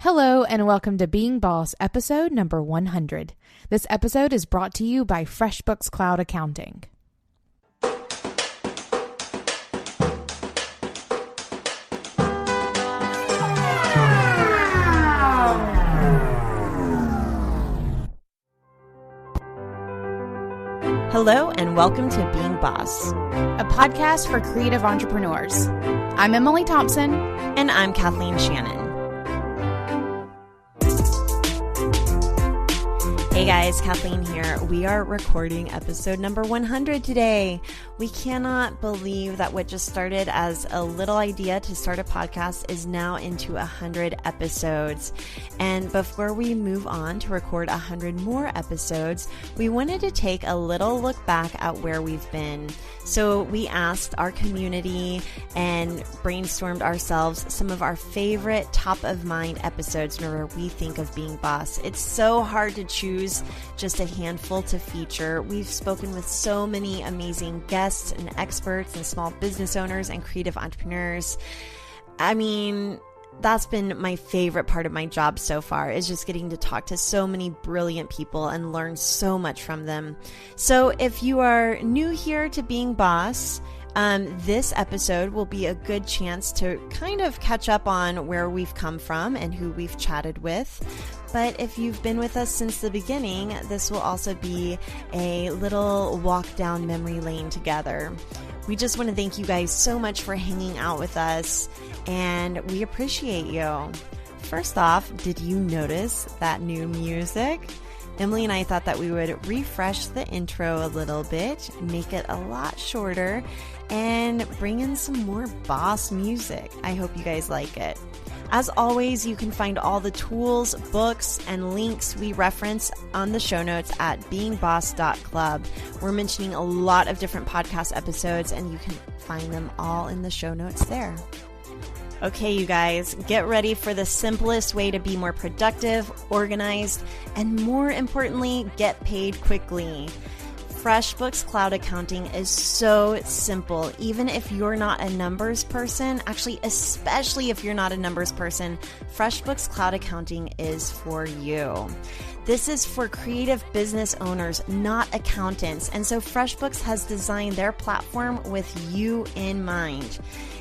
Hello and welcome to Being Boss, episode number 100. This episode is brought to you by FreshBooks Cloud Accounting. Hello and welcome to Being Boss, A podcast for creative entrepreneurs. I'm Emily Thompson. and I'm Kathleen Shannon. Hey guys, Kathleen here. We are recording episode number 100 today. We cannot believe that what just started as a little idea to start a podcast is now into 100 episodes. And before we move on to record 100 more episodes, we wanted to take a little look back at where we've been. So we asked our community and brainstormed ourselves some of our favorite top of mind episodes whenever we think of Being Boss. It's so hard to choose just a handful to feature. We've spoken with so many amazing guests and experts and small business owners and creative entrepreneurs. I mean, that's been my favorite part of my job so far, is just getting to talk to so many brilliant people and learn so much from them. So if you are new here to Being Boss, this episode will be a good chance to kind of catch up on where we've come from and who we've chatted with. But if you've been with us since the beginning, this will also be a little walk down memory lane together. We just want to thank you guys so much for hanging out with us, and we appreciate you. First off, did you notice that new music? Emily and I thought that we would refresh the intro a little bit, make it a lot shorter, and bring in some more boss music. I hope you guys like it. As always, you can find all the tools, books, and links we reference on the show notes at beingboss.club. We're mentioning a lot of different podcast episodes, and you can find them all in the show notes there. Okay, you guys, get ready for the simplest way to be more productive, organized, and more importantly, get paid quickly. FreshBooks Cloud Accounting is so simple. Even if you're not a numbers person, actually, especially if you're not a numbers person, FreshBooks Cloud Accounting is for you. This is for creative business owners, not accountants. And so FreshBooks has designed their platform with you in mind.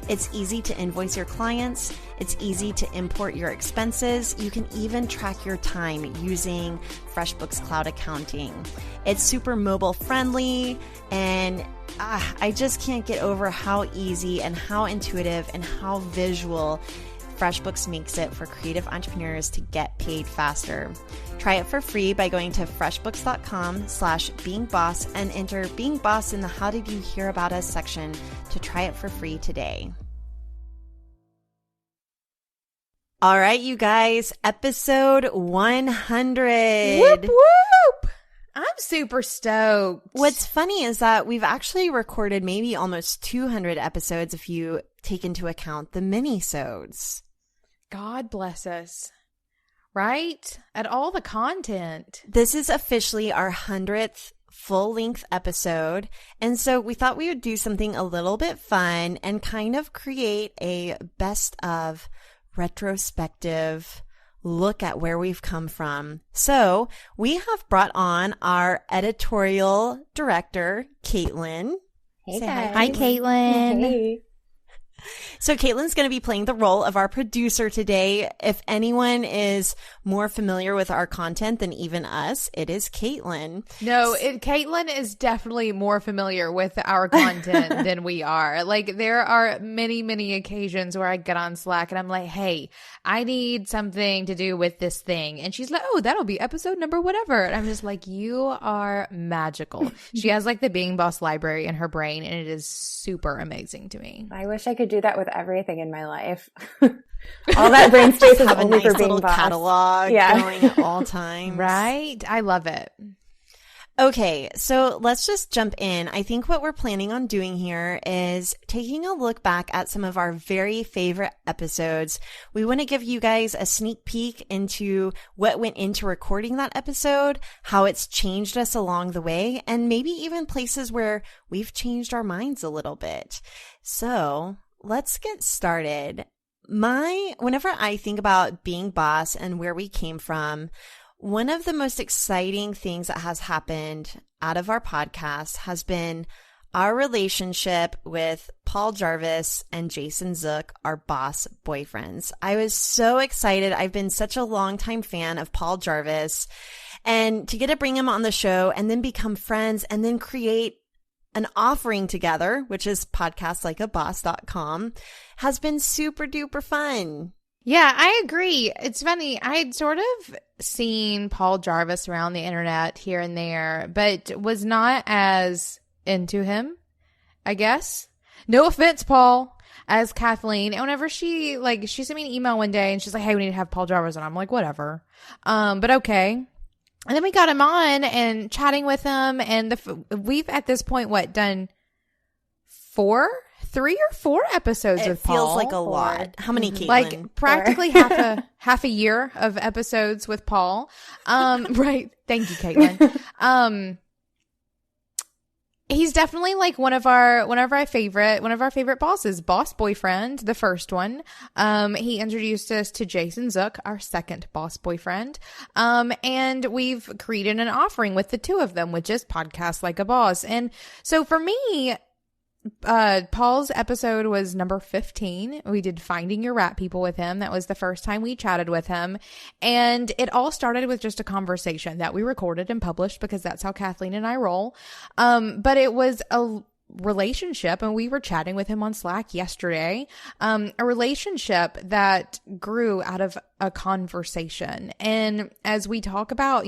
It's easy to invoice your clients. It's easy to import your expenses. You can even track your time using FreshBooks Cloud Accounting. It's super mobile friendly, and I just can't get over how easy and how intuitive and how visual FreshBooks makes it for creative entrepreneurs to get paid faster. Try it for free by going to freshbooks.com/beingboss and enter Being Boss in the How Did You Hear About Us section to try it for free today. All right, you guys, episode 100. Whoop, whoop! I'm super stoked. What's funny is that we've actually recorded maybe almost 200 episodes if you take into account the mini-sodes. God bless us. Right? At all the content. This is officially our 100th full-length episode, and so we thought we would do something a little bit fun and kind of create a best of retrospective look at where we've come from. So we have brought on our editorial director, Caitlin. Hey Say guys. Hi, Caitlin. Hey. So Caitlin's going to be playing the role of our producer today. If anyone is more familiar with our content than even us, it is Caitlin. No, Caitlin is definitely more familiar with our content than we are. Like, there are many, many occasions where I get on Slack and I'm like, hey, I need something to do with this thing. And she's like, oh, that'll be episode number whatever. And I'm just like, you are magical. She has like the Being Boss library in her brain, and it is super amazing to me. I wish I could do that with everything in my life. All that brain space is Have a only nice for Being little Boss. catalog going at all times. Right? I love it. Okay, so let's just jump in. I think what we're planning on doing here is taking a look back at some of our very favorite episodes. We want to give you guys a sneak peek into what went into recording that episode, how it's changed us along the way, and maybe even places where we've changed our minds a little bit. So let's get started. Whenever I think about being boss and where we came from, one of the most exciting things that has happened out of our podcast has been our relationship with Paul Jarvis and Jason Zook, our boss boyfriends. I was so excited. I've been such a longtime fan of Paul Jarvis, and to get to bring him on the show and then become friends and then create an offering together, which is podcastlikeaboss.com, has been super duper fun. Yeah, I agree. It's funny. I had sort of seen Paul Jarvis around the internet here and there, but was not as into him, I guess. No offense, Paul, as Kathleen. And whenever she sent me an email one day and she's like, hey, we need to have Paul Jarvis on. I'm like, whatever. But okay. And then we got him on and chatting with him. And we've at this point, done 3 or 4 episodes with Paul. It feels like a lot. How many, Caitlin? Like practically half a year of episodes with Paul. Right. Thank you, Caitlin. He's definitely like one of our favorite bosses, boss boyfriend, the first one. He introduced us to Jason Zook, our second boss boyfriend. And we've created an offering with the two of them, which is Podcast Like a Boss. And so for me, Paul's episode was number 15. We did Finding Your Rat People with him. That was the first time we chatted with him. And it all started with just a conversation that we recorded and published because that's how Kathleen and I roll. But it was a relationship, and we were chatting with him on Slack yesterday. A relationship that grew out of a conversation. And as we talk about,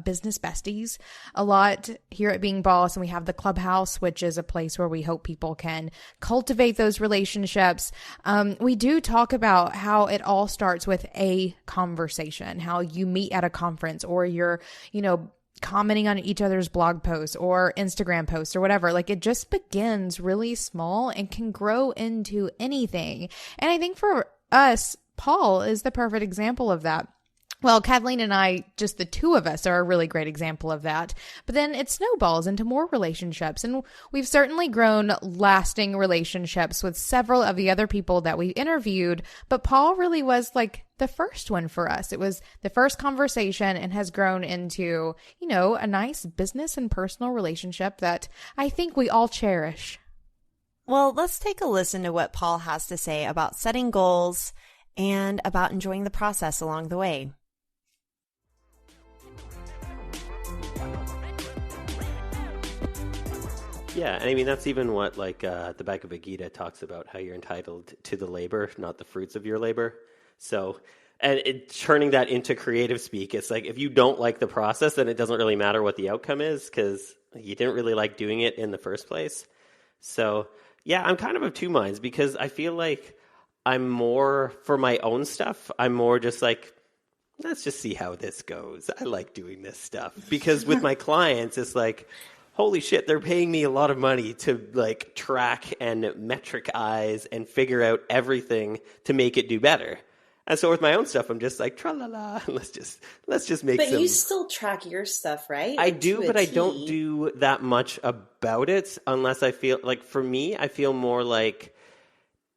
business besties a lot here at Being Boss, and we have the Clubhouse, which is a place where we hope people can cultivate those relationships. We do talk about how it all starts with a conversation, how you meet at a conference, or you're, commenting on each other's blog posts or Instagram posts or whatever. Like, it just begins really small and can grow into anything. And I think for us, Paul is the perfect example of that. Well, Kathleen and I, just the two of us, are a really great example of that. But then it snowballs into more relationships. And we've certainly grown lasting relationships with several of the other people that we interviewed. But Paul really was like the first one for us. It was the first conversation and has grown into, a nice business and personal relationship that I think we all cherish. Well, let's take a listen to what Paul has to say about setting goals and about enjoying the process along the way. Yeah, and I mean, that's even what, the Bhagavad Gita talks about, how you're entitled to the labor, not the fruits of your labor. So, and turning that into creative speak, it's like, if you don't like the process, then it doesn't really matter what the outcome is, because you didn't really like doing it in the first place. So, yeah, I'm kind of two minds, because I feel like I'm more, for my own stuff, I'm more just like, let's just see how this goes. I like doing this stuff. Because with my clients, it's like, holy shit, they're paying me a lot of money to track and metricize and figure out everything to make it do better. And so with my own stuff, I'm just like, tra-la-la, let's just make But you still track your stuff, right? I do, but I don't do that much about it unless I feel, for me, I feel more like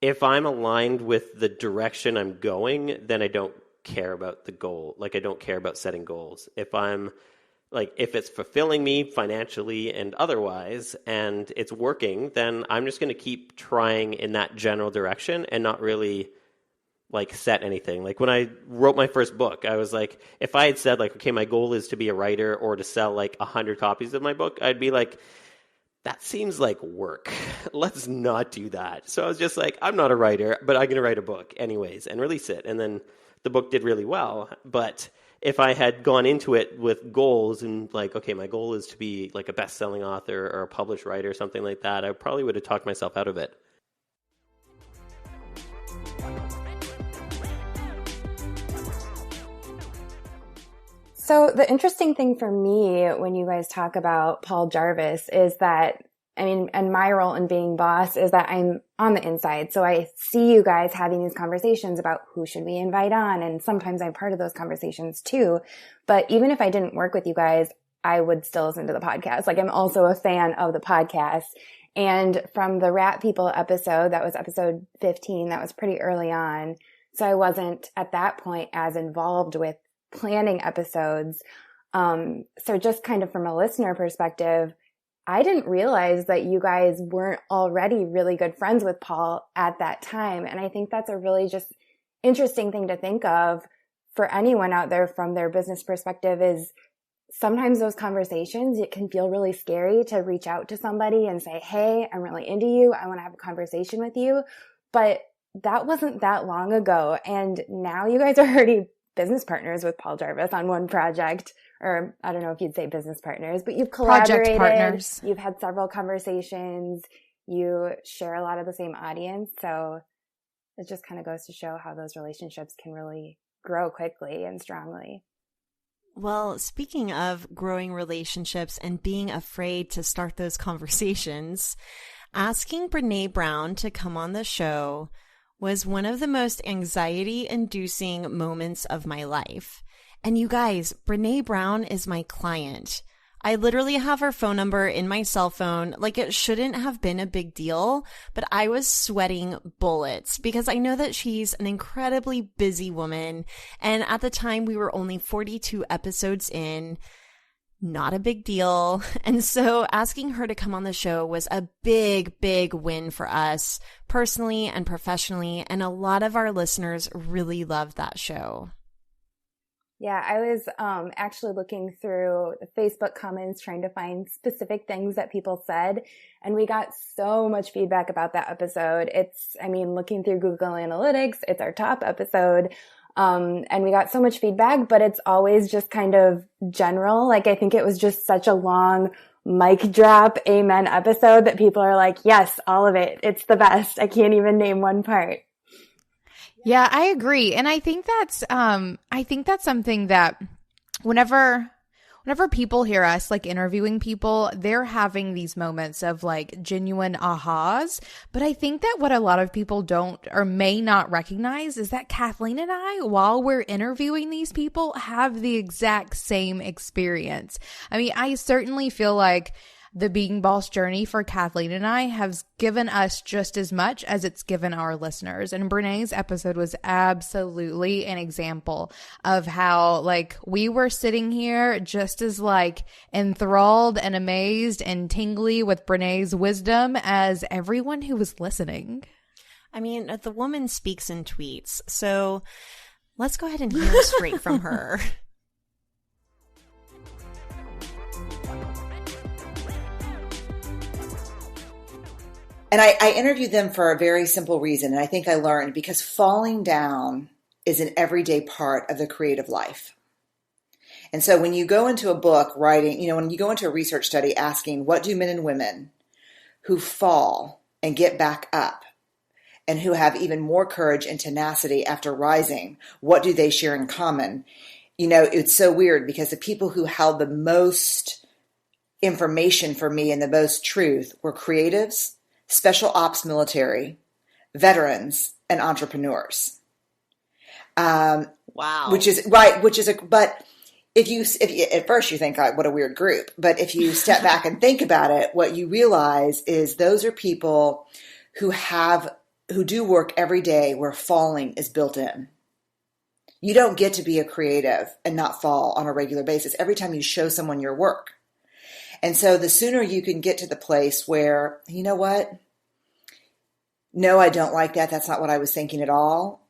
if I'm aligned with the direction I'm going, then I don't care about the goal. I don't care about setting goals. If it's fulfilling me financially and otherwise, and it's working, then I'm just going to keep trying in that general direction and not really set anything. When I wrote my first book, I was like, if I had said okay, my goal is to be a writer or to sell 100 copies of my book, I'd be like, that seems like work. Let's not do that. So I was just like, I'm not a writer, but I'm going to write a book anyways and release it. And then the book did really well, but if I had gone into it with goals and okay, my goal is to be a best-selling author or a published writer or something like that, I probably would have talked myself out of it. So the interesting thing for me when you guys talk about Paul Jarvis is that, and my role in being boss is that I'm on the inside. So I see you guys having these conversations about who should we invite on. And sometimes I'm part of those conversations too. But even if I didn't work with you guys, I would still listen to the podcast. I'm also a fan of the podcast. And from the Rat People episode, that was episode 15, that was pretty early on. So I wasn't at that point as involved with planning episodes. So just kind of from a listener perspective, I didn't realize that you guys weren't already really good friends with Paul at that time. And I think that's a really just interesting thing to think of for anyone out there from their business perspective is sometimes those conversations, it can feel really scary to reach out to somebody and say, hey, I'm really into you. I want to have a conversation with you. But that wasn't that long ago. And now you guys are already business partners with Paul Jarvis on one project, or I don't know if you'd say business partners, but you've collaborated. Project partners. You've had several conversations. You share a lot of the same audience. So it just kind of goes to show how those relationships can really grow quickly and strongly. Well, speaking of growing relationships and being afraid to start those conversations, asking Brene Brown to come on the show was one of the most anxiety-inducing moments of my life. And you guys, Brene Brown is my client. I literally have her phone number in my cell phone. Like, it shouldn't have been a big deal, but I was sweating bullets because I know that she's an incredibly busy woman. And at the time, we were only 42 episodes in. Not a big deal. And so asking her to come on the show was a big, big win for us personally and professionally. And a lot of our listeners really loved that show. Yeah, I was actually looking through the Facebook comments trying to find specific things that people said. And we got so much feedback about that episode. Looking through Google Analytics, it's our top episode. And we got so much feedback, but it's always just kind of general. Like, I think it was just such a long mic drop amen episode that people are like, yes, all of it. It's the best. I can't even name one part. Yeah, I agree. And I think that's something that whenever people hear us like interviewing people, they're having these moments of like genuine ahas. But I think that what a lot of people don't or may not recognize is that Kathleen and I, while we're interviewing these people, have the exact same experience. I mean, I certainly feel like the Being Boss journey for Kathleen and I has given us just as much as it's given our listeners. And Brene's episode was absolutely an example of how like we were sitting here just as like enthralled and amazed and tingly with Brene's wisdom as everyone who was listening. I mean, the woman speaks in tweets. So let's go ahead and hear straight from her. And I interviewed them for a very simple reason. And I think I learned because falling down is an everyday part of the creative life. And so when you go into a book writing, when you go into a research study asking, what do men and women who fall and get back up and who have even more courage and tenacity after rising, what do they share in common? It's so weird because the people who held the most information for me and the most truth were creatives, special ops military, veterans, and entrepreneurs. Wow. But if you at first you think, what a weird group, but if you step back and think about it, what you realize is those are people who do work every day where falling is built in. You don't get to be a creative and not fall on a regular basis every time you show someone your work. And so the sooner you can get to the place where, you know what? No, I don't like that. That's not what I was thinking at all.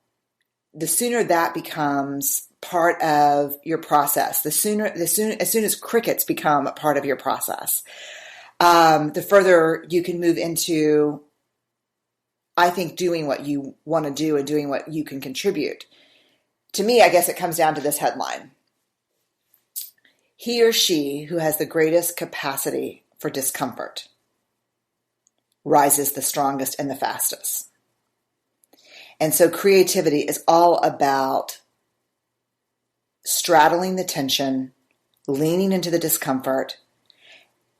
The sooner that becomes part of your process, as soon as crickets become a part of your process, the further you can move into, I think, doing what you want to do and doing what you can contribute. To me, I guess it comes down to this headline. He or she who has the greatest capacity for discomfort rises the strongest and the fastest. And so creativity is all about straddling the tension, leaning into the discomfort,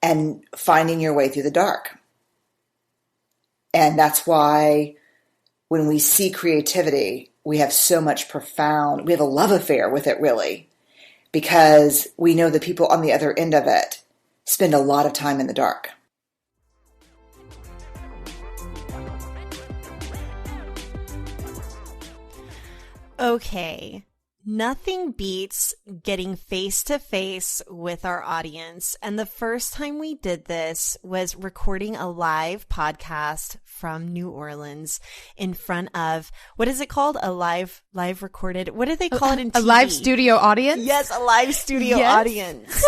and finding your way through the dark. And that's why when we see creativity, we have we have a love affair with it, really. Because we know the people on the other end of it spend a lot of time in the dark. Okay. Nothing beats getting face to face with our audience. And the first time we did this was recording a live podcast from New Orleans in front of, what is it called? A live recorded, what do they call it in TV? A live studio audience? Yes, a live studio audience.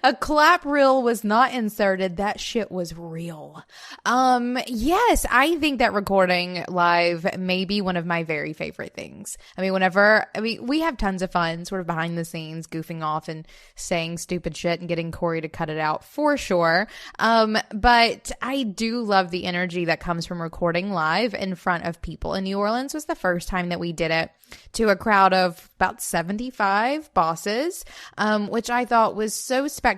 A clap reel was not inserted. That shit was real. Yes, I think that recording live may be one of my very favorite things. We have tons of fun sort of behind the scenes, goofing off and saying stupid shit and getting Corey to cut it out for sure. But I do love the energy that comes from recording live in front of people. And New Orleans was the first time that we did it to a crowd of about 75 bosses, which I thought was so spectacular.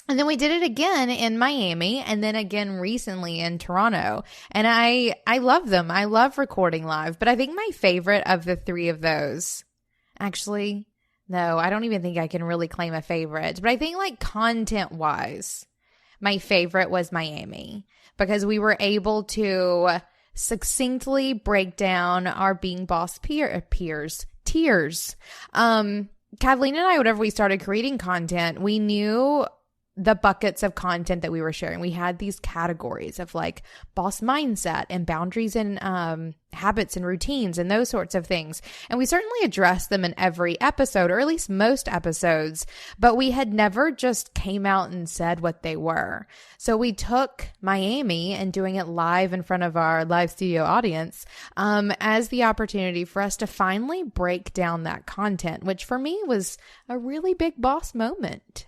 And then we did it again in Miami and then again recently in Toronto. And I love them. I love recording live. But I think my favorite of the three of those, actually, no, I don't even think I can really claim a favorite. But I think like content-wise, my favorite was Miami because we were able to succinctly break down our Being Boss tiers. Kathleen and I, whenever we started creating content, we knew the buckets of content that we were sharing. We had these categories of like boss mindset and boundaries and habits and routines and those sorts of things. And we certainly addressed them in every episode, or at least most episodes, but we had never just came out and said what they were. So we took Miami and doing it live in front of our live studio audience as the opportunity for us to finally break down that content, which for me was a really big boss moment.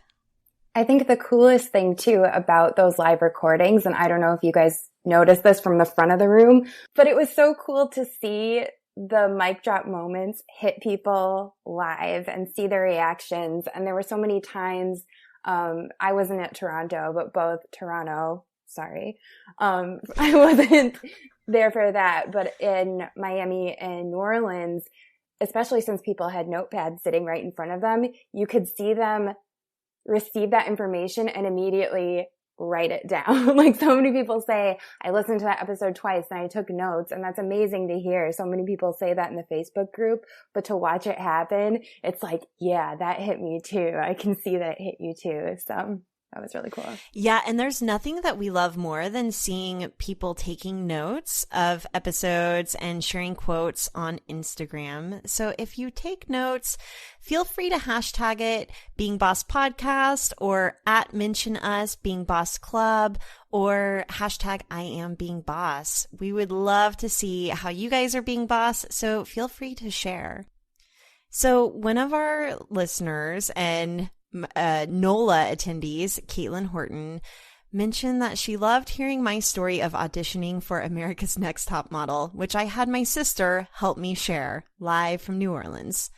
I think the coolest thing too about those live recordings, and I don't know if you guys noticed this from the front of the room, but it was so cool to see the mic drop moments hit people live and see their reactions. And there were so many times, I wasn't at Toronto, but I wasn't there for that, but in Miami and New Orleans, especially since people had notepads sitting right in front of them, you could see them receive that information and immediately write it down. Like so many people say, I listened to that episode twice and I took notes, and that's amazing to hear. So many people say that in the Facebook group, but to watch it happen, it's like, yeah, that hit me too. I can see that it hit you too. So that was really cool. Yeah, and there's nothing that we love more than seeing people taking notes of episodes and sharing quotes on Instagram. So if you take notes, feel free to hashtag it Being Boss Podcast or @mention us Being Boss Club or hashtag I am Being Boss. We would love to see how you guys are being boss, so feel free to share. So one of our listeners and NOLA attendees, Caitlin Horton, mentioned that she loved hearing my story of auditioning for America's Next Top Model, which I had my sister help me share live from New Orleans.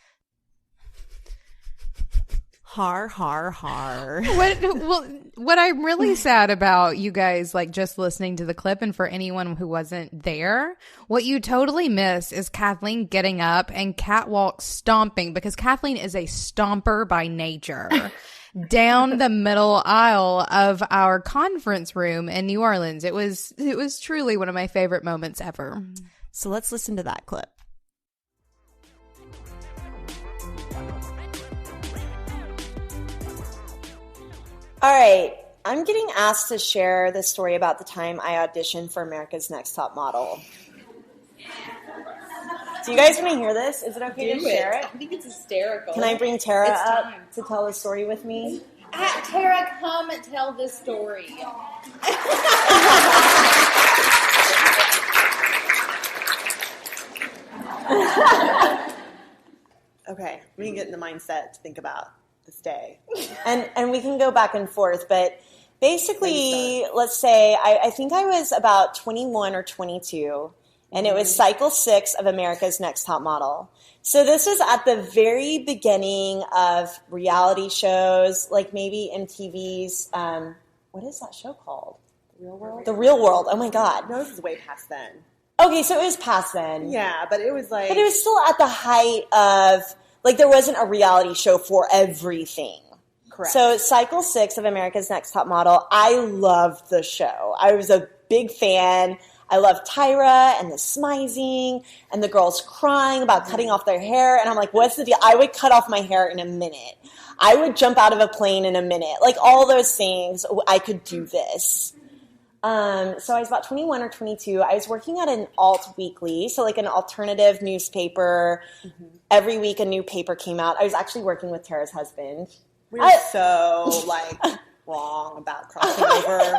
Har, har, har. What I'm really sad about, you guys, like just listening to the clip, and for anyone who wasn't there, what you totally miss is Kathleen getting up and catwalk stomping, because Kathleen is a stomper by nature, down the middle aisle of our conference room in New Orleans. It was truly one of my favorite moments ever. So let's listen to that clip. All right, I'm getting asked to share this story about the time I auditioned for America's Next Top Model. Do you guys want to hear this? Is it okay to share it? I think it's hysterical. Can I bring Tara up to tell the story with me? Tara, come and tell this story. Okay, let me get in the mindset to think about this day. And we can go back and forth, but basically, let's say I think I was about 21 or 22, and it was cycle 6 of America's Next Top Model. So this was at the very beginning of reality shows, like maybe MTV's, what is that show called? The Real World? The Real World. Oh my God. No, this is way past then. Okay, so it was past then. Yeah, but it was like... But it was still at the height of, like, there wasn't a reality show for everything. Correct. So cycle 6 of America's Next Top Model, I loved the show. I was a big fan. I love Tyra and the smizing and the girls crying about cutting off their hair. And I'm like, what's the deal? I would cut off my hair in a minute. I would jump out of a plane in a minute. Like all those things, I could do this. So I was about 21 or 22. I was working at an alt weekly, so like an alternative newspaper. Mm-hmm. Every week a new paper came out. I was actually working with Tara's husband. We were so like wrong about crossing over.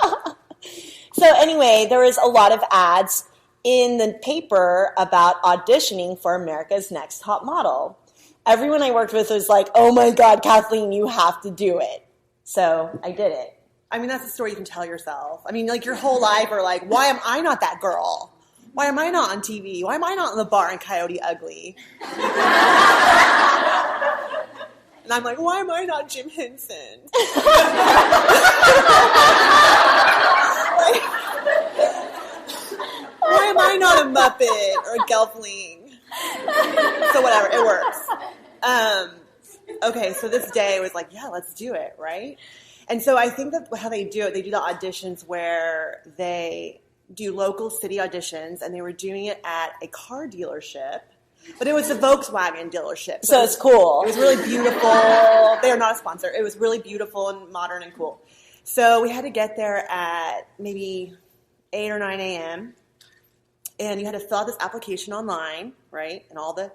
So anyway, there was a lot of ads in the paper about auditioning for America's Next Top Model. Everyone I worked with was like, oh my God, Kathleen, you have to do it. So I did it. I mean, that's a story you can tell yourself. I mean, like your whole life are like, why am I not that girl? Why am I not on TV? Why am I not in the bar in Coyote Ugly? And I'm like, why am I not Jim Henson? Like, why am I not a Muppet or a Gelfling? So whatever, it works. Okay, so this day was like, yeah, let's do it, right? And so I think that how they do it, they do the auditions where they do local city auditions, and they were doing it at a car dealership. But it was a Volkswagen dealership. So it's cool. It was really beautiful. They are not a sponsor. It was really beautiful and modern and cool. So we had to get there at maybe 8 or 9 a.m. And you had to fill out this application online, right? And all the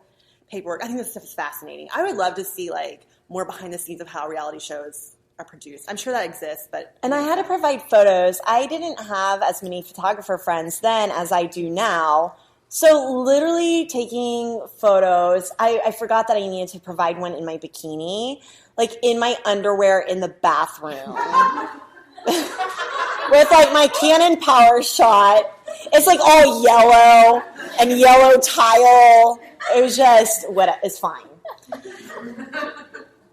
paperwork. I think this stuff is fascinating. I would love to see like more behind the scenes of how reality shows are produced. I'm sure that exists, but... And I had to provide photos. I didn't have as many photographer friends then as I do now. So literally taking photos, I forgot that I needed to provide one in my bikini, like in my underwear in the bathroom. With like my Canon Power Shot. It's like all yellow and yellow tile. It was just, it's fine.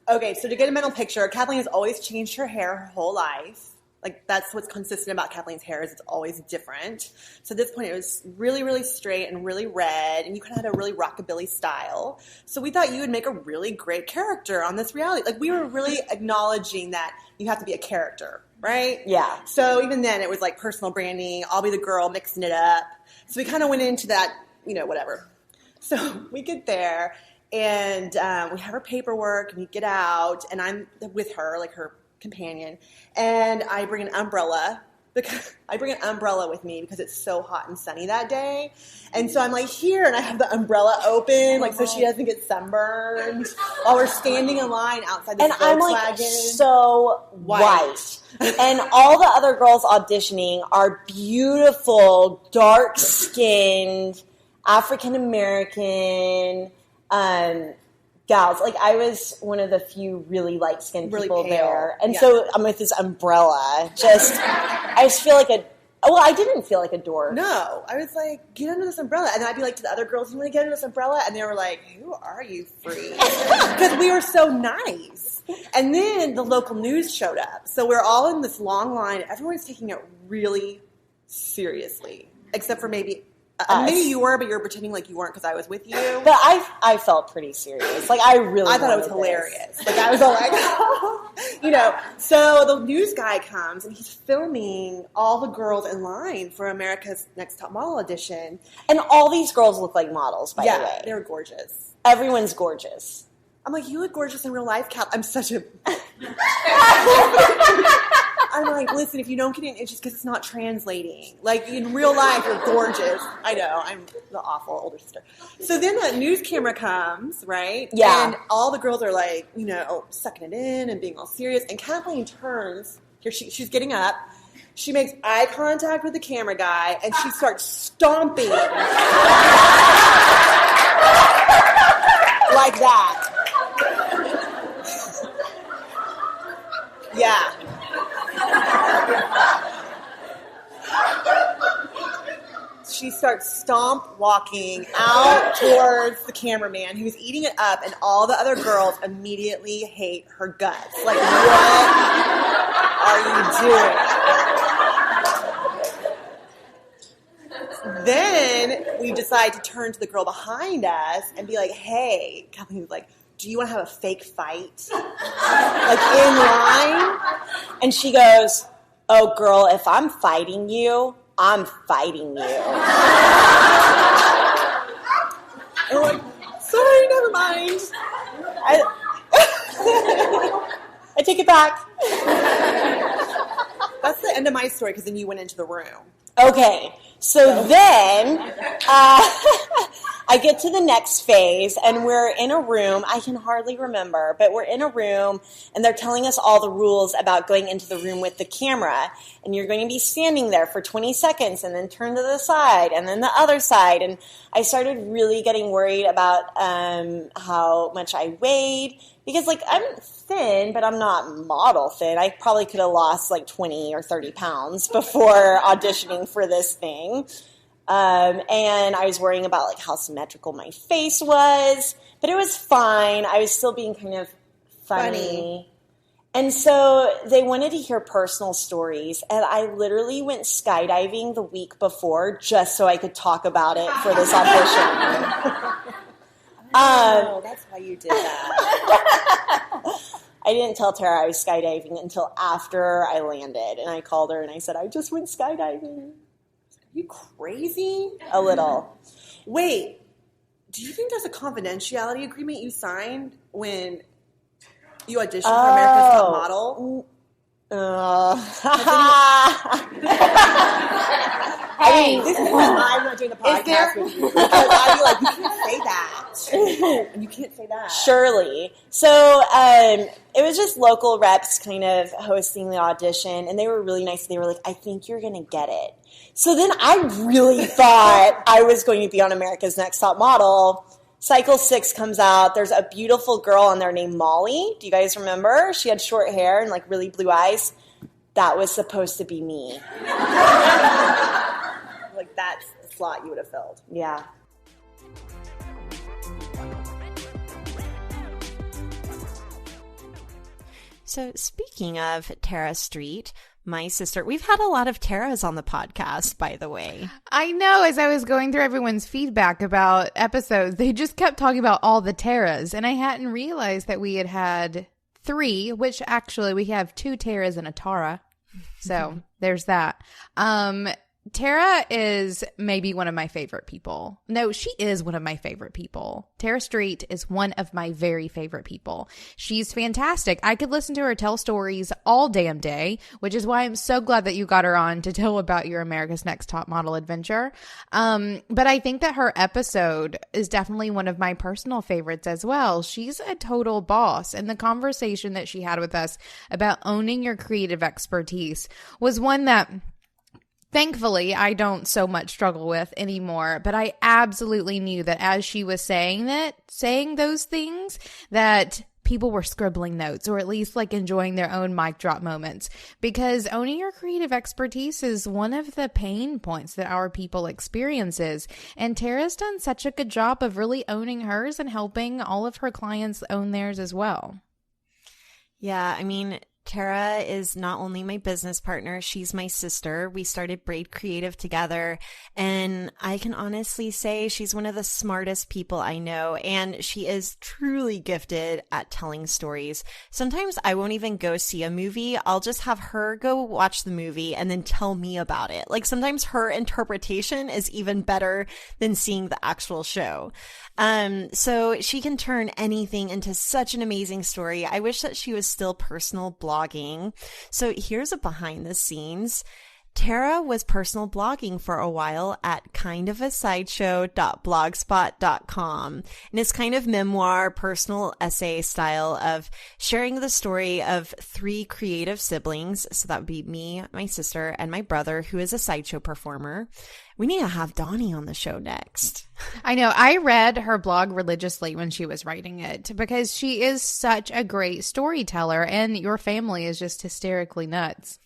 Okay, so to get a mental picture, Kathleen has always changed her hair her whole life. Like, that's what's consistent about Kathleen's hair is it's always different. So at this point, it was really, really straight and really red, and you kind of had a really rockabilly style. So we thought you would make a really great character on this reality. Like, we were really acknowledging that you have to be a character, right? Yeah. So even then, it was like personal branding. I'll be the girl mixing it up. So we kind of went into that, whatever. So we get there, and we have her paperwork, and we get out, and I'm with her, like her companion, and I bring an umbrella. I bring an umbrella with me because it's so hot and sunny that day. And so I'm like here, and I have the umbrella open, like so she doesn't get sunburned while we're standing in line outside this Volkswagen. And I'm like so white. And all the other girls auditioning are beautiful, dark-skinned, African-American, gals. Like, I was one of the few really light-skinned people there. And so I'm with this umbrella. I just feel like I didn't feel like a dork. No. I was like, get under this umbrella. And I'd be like to the other girls, you want to get under this umbrella? And they were like, who are you, freak? Because we were so nice. And then the local news showed up. So we're all in this long line. Everyone's taking it really seriously. Except for maybe you were, but you're pretending like you weren't because I was with you. But I felt pretty serious. Like, I thought it was hilarious. Like, I was all like, So the news guy comes, and he's filming all the girls in line for America's Next Top Model audition. And all these girls look like models, by the way. Yeah, they were gorgeous. Everyone's gorgeous. I'm like, you look gorgeous in real life, Cal. I'm such a... I'm like, listen, if you don't get in, it's just because it's not translating. Like, in real life, you're gorgeous. I know, I'm the awful older sister. So then the news camera comes, right? Yeah. And all the girls are like, sucking it in and being all serious. And Kathleen turns, here she's getting up. She makes eye contact with the camera guy, and she starts stomping. Like that. Yeah. She starts stomp walking out towards the cameraman who's eating it up, and all the other girls immediately hate her guts. Like, what are you doing? Then we decide to turn to the girl behind us and be like, hey, Kathleen's like, do you want to have a fake fight? Like, in line? And she goes, oh, girl, if I'm fighting you, I'm fighting you. I'm like, sorry, never mind. I take it back. That's the end of my story because then you went into the room. Okay, so then I get to the next phase, and we're in a room. I can hardly remember, but we're in a room, and they're telling us all the rules about going into the room with the camera. And you're going to be standing there for 20 seconds, and then turn to the side, and then the other side. And I started really getting worried about how much I weighed, because, like, I'm thin, but I'm not model thin. I probably could have lost, like, 20 or 30 pounds before auditioning for this thing. And I was worrying about, like, how symmetrical my face was. But it was fine. I was still being kind of funny. And so they wanted to hear personal stories. And I literally went skydiving the week before just so I could talk about it for this audition. Oh, that's why you did that. I didn't tell Tara I was skydiving until after I landed. And I called her and I said, I just went skydiving. Are you crazy? A little. Wait, do you think there's a confidentiality agreement you signed when you auditioned for America's Top Model? This is why I'm not doing the podcast with you. Because I'd be like, you can't say that. You can't say that. Surely. So it was just local reps kind of hosting the audition, and they were really nice. They were like, I think you're going to get it. So then I really thought I was going to be on America's Next Top Model. Cycle 6 comes out. There's a beautiful girl on there named Molly. Do you guys remember? She had short hair and, like, really blue eyes. That was supposed to be me. Like, that's the slot you would have filled. Yeah. So speaking of Tara Street, my sister, we've had a lot of Taras on the podcast, by the way. I know. As I was going through everyone's feedback about episodes, they just kept talking about all the Taras, and I hadn't realized that we had 3, which actually we have 2 Taras and a Tara. So there's that. Tara is maybe one of my favorite people. No, she is one of my favorite people. Tara Street is one of my very favorite people. She's fantastic. I could listen to her tell stories all damn day, which is why I'm so glad that you got her on to tell about your America's Next Top Model adventure. But I think that her episode is definitely one of my personal favorites as well. She's a total boss, and the conversation that she had with us about owning your creative expertise was one that thankfully, I don't so much struggle with anymore, but I absolutely knew that as she was saying those things, that people were scribbling notes or at least like enjoying their own mic drop moments, because owning your creative expertise is one of the pain points that our people experiences. And Tara's done such a good job of really owning hers and helping all of her clients own theirs as well. Yeah, I mean, Tara is not only my business partner, she's my sister. We started Braid Creative together, and I can honestly say she's one of the smartest people I know, and she is truly gifted at telling stories. Sometimes I won't even go see a movie. I'll just have her go watch the movie and then tell me about it. Like, sometimes her interpretation is even better than seeing the actual show. So she can turn anything into such an amazing story. I wish that she was still personal blogging. So here's a behind the scenes. Tara was personal blogging for a while at kindofasideshow.blogspot.com. And it's kind of memoir, personal essay style of sharing the story of 3 creative siblings. So that would be me, my sister, and my brother, who is a sideshow performer. We need to have Donnie on the show next. I know. I read her blog religiously when she was writing it because she is such a great storyteller, and your family is just hysterically nuts.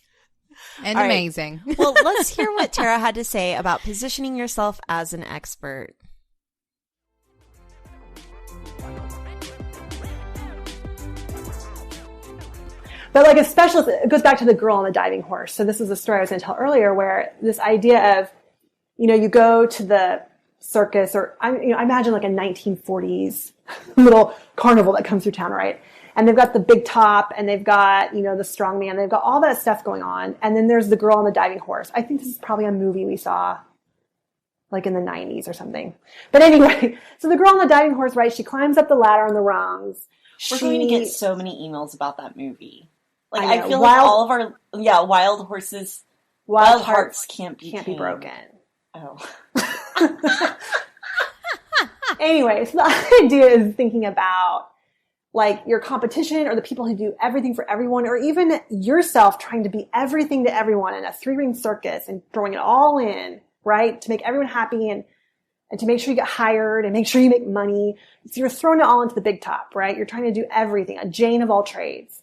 And all amazing. Right. Well, let's hear what Tara had to say about positioning yourself as an expert. But like a specialist, it goes back to the girl on the diving horse. So this is a story I was going to tell earlier where this idea of, you know, you go to the circus, or I imagine like a 1940s little carnival that comes through town, right? And they've got the big top, and they've got, the strongman, they've got all that stuff going on. And then there's the girl on the diving horse. I think this is probably a movie we saw like in the 90s or something. But anyway, so the girl on the diving horse, right? She climbs up the ladder on the rungs. We're going to get so many emails about that movie. Like, I feel like all of our, wild horses, wild hearts can't be broken. Oh. Anyway, so the idea is thinking about like your competition or the people who do everything for everyone, or even yourself trying to be everything to everyone in a 3-ring circus and throwing it all in, right? To make everyone happy and to make sure you get hired and make sure you make money. So you're throwing it all into the big top, right? You're trying to do everything, a Jane of all trades.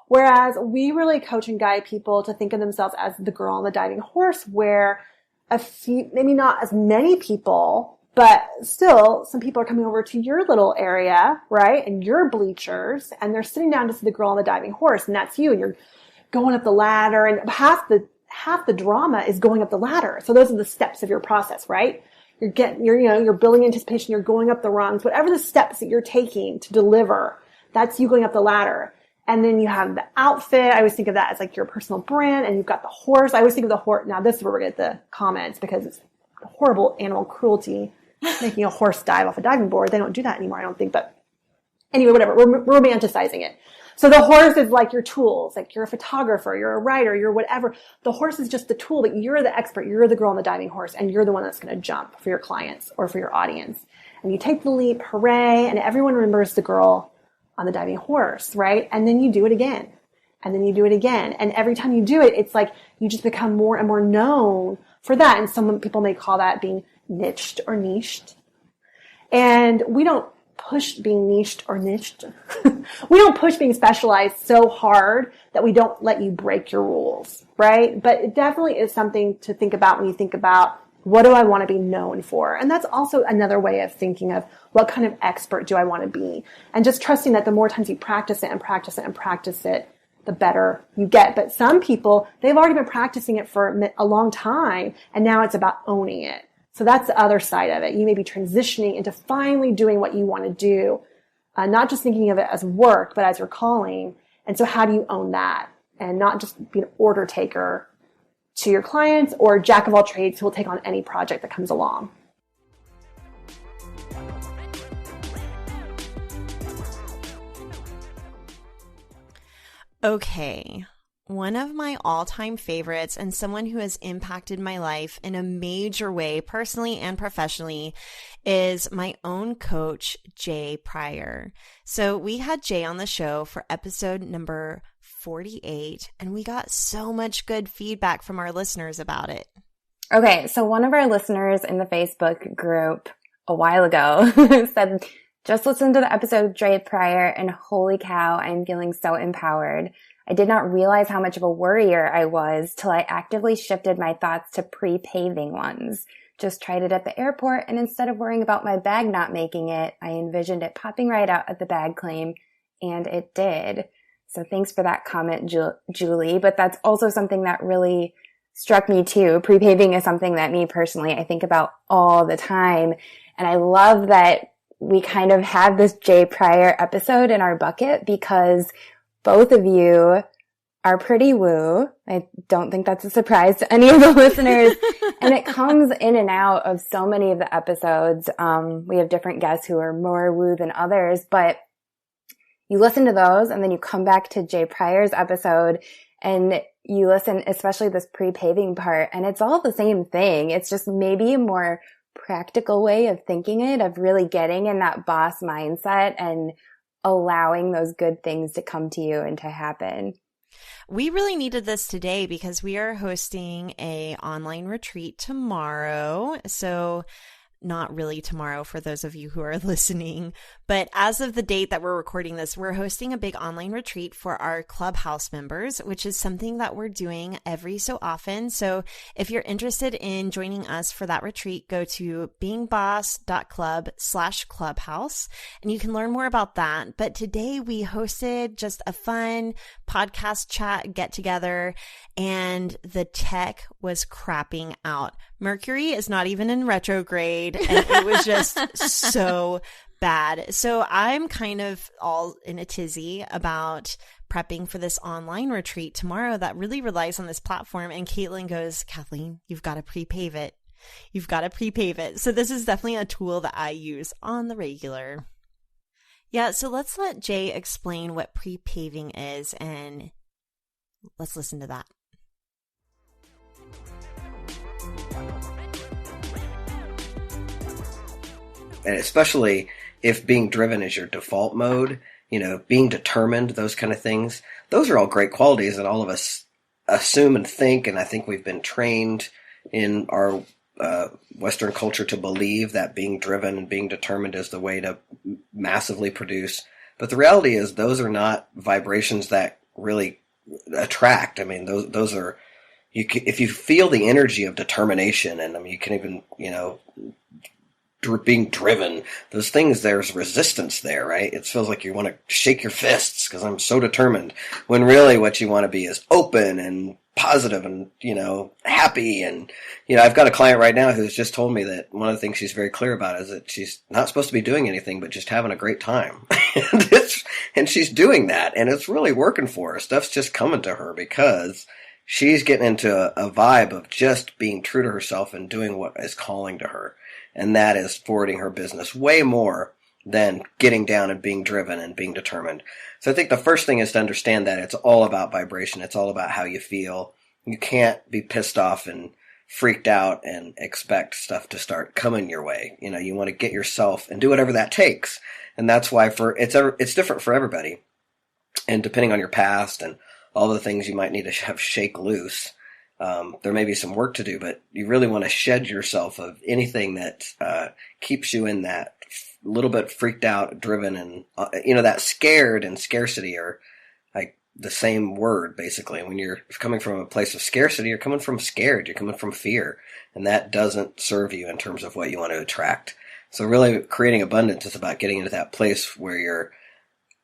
Whereas we really coach and guide people to think of themselves as the girl on the diving horse, where a few, maybe not as many people, but still some people are coming over to your little area, right? And your bleachers, and they're sitting down to see the girl on the diving horse, and that's you, and you're going up the ladder, and half the drama is going up the ladder. So those are the steps of your process, right? You're building anticipation, you're going up the rungs, whatever the steps that you're taking to deliver, that's you going up the ladder. And then you have the outfit. I always think of that as like your personal brand, and you've got the horse. I always think of the horse. Now this is where we're going to get the comments, because it's horrible animal cruelty, making a horse dive off a diving board. They don't do that anymore, I don't think. But anyway, whatever. We're romanticizing it. So the horse is like your tools. Like you're a photographer, you're a writer, you're whatever. The horse is just the tool, but you're the expert. You're the girl on the diving horse, and you're the one that's going to jump for your clients or for your audience. And you take the leap, hooray, and everyone remembers the girl on the diving horse, right? And then you do it again. And then you do it again. And every time you do it, it's like you just become more and more known for that. And some people may call that being niched or niched. And we don't push being niched or niched. We don't push being specialized so hard that we don't let you break your rules, right? But it definitely is something to think about when you think about, what do I want to be known for? And that's also another way of thinking of, what kind of expert do I want to be? And just trusting that the more times you practice it and practice it and practice it, the better you get. But some people, they've already been practicing it for a long time, and now it's about owning it. So that's the other side of it. You may be transitioning into finally doing what you want to do, not just thinking of it as work, but as your calling. And so how do you own that? And not just be an order taker to your clients, or jack of all trades who will take on any project that comes along. Okay, one of my all-time favorites, and someone who has impacted my life in a major way, personally and professionally, is my own coach, Jay Pryor. So we had Jay on the show for episode number 48, and we got so much good feedback from our listeners about it. Okay, so one of our listeners in the Facebook group a while ago said, just listen to the episode of Jay Pryor, and holy cow, I'm feeling so empowered. I did not realize how much of a worrier I was till I actively shifted my thoughts to pre-paving ones. Just tried it at the airport, and instead of worrying about my bag not making it, I envisioned it popping right out at the bag claim, and it did. So thanks for that comment, Julie. But that's also something that really struck me too. Pre-paving is something that me personally, I think about all the time. And I love that we kind of have this Jay Pryor episode in our bucket, because both of you are pretty woo. I don't think that's a surprise to any of the listeners. And it comes in and out of so many of the episodes. We have different guests who are more woo than others, but you listen to those, and then you come back to Jay Pryor's episode, and you listen, especially this pre-paving part, and it's all the same thing. It's just maybe a more practical way of thinking it, of really getting in that boss mindset and allowing those good things to come to you and to happen. We really needed this today because we are hosting an online retreat tomorrow. So not really tomorrow for those of you who are listening, but as of the date that we're recording this, we're hosting a big online retreat for our Clubhouse members, which is something that we're doing every so often. So if you're interested in joining us for that retreat, go to beingboss.club/clubhouse and you can learn more about that. But today we hosted just a fun podcast chat get together, and the tech was crapping out. Mercury is not even in retrograde. afraid, and it was just so bad. So I'm kind of all in a tizzy about prepping for this online retreat tomorrow that really relies on this platform. And Caitlin goes, Kathleen, you've got to prepave it. You've got to prepave it. So this is definitely a tool that I use on the regular. Yeah, so let's let Jay explain what prepaving is, and let's listen to that. And especially if being driven is your default mode, being determined, those kind of things, those are all great qualities that all of us assume and think, and I think we've been trained in our Western culture to believe that being driven and being determined is the way to massively produce. But the reality is those are not vibrations that really attract. I mean, those are, if you feel the energy of determination, and I mean, you can even, being driven, those things, there's resistance there, right? It feels like you want to shake your fists because I'm so determined, when really what you want to be is open and positive and, happy. And, I've got a client right now who's just told me that one of the things she's very clear about is that she's not supposed to be doing anything but just having a great time. and she's doing that, and it's really working for her. Stuff's just coming to her because she's getting into a vibe of just being true to herself and doing what is calling to her. And that is forwarding her business way more than getting down and being driven and being determined. So I think the first thing is to understand that it's all about vibration. It's all about how you feel. You can't be pissed off and freaked out and expect stuff to start coming your way. You want to get yourself and do whatever that takes. And that's why it's different for everybody. And depending on your past and all the things you might need to have shake loose, there may be some work to do, but you really want to shed yourself of anything that keeps you in that little bit freaked out, driven, and that scared and scarcity are like the same word, basically. When you're coming from a place of scarcity, you're coming from scared, you're coming from fear, and that doesn't serve you in terms of what you want to attract. So really creating abundance is about getting into that place where you're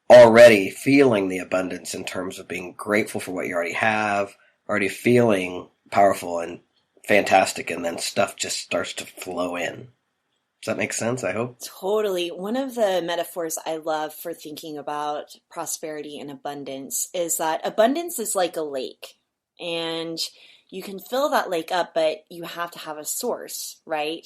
already feeling the abundance in terms of being grateful for what you already have, already feeling powerful and fantastic, and then stuff just starts to flow in. Does that make sense, I hope? Totally. One of the metaphors I love for thinking about prosperity and abundance is that abundance is like a lake, and you can fill that lake up, but you have to have a source, right?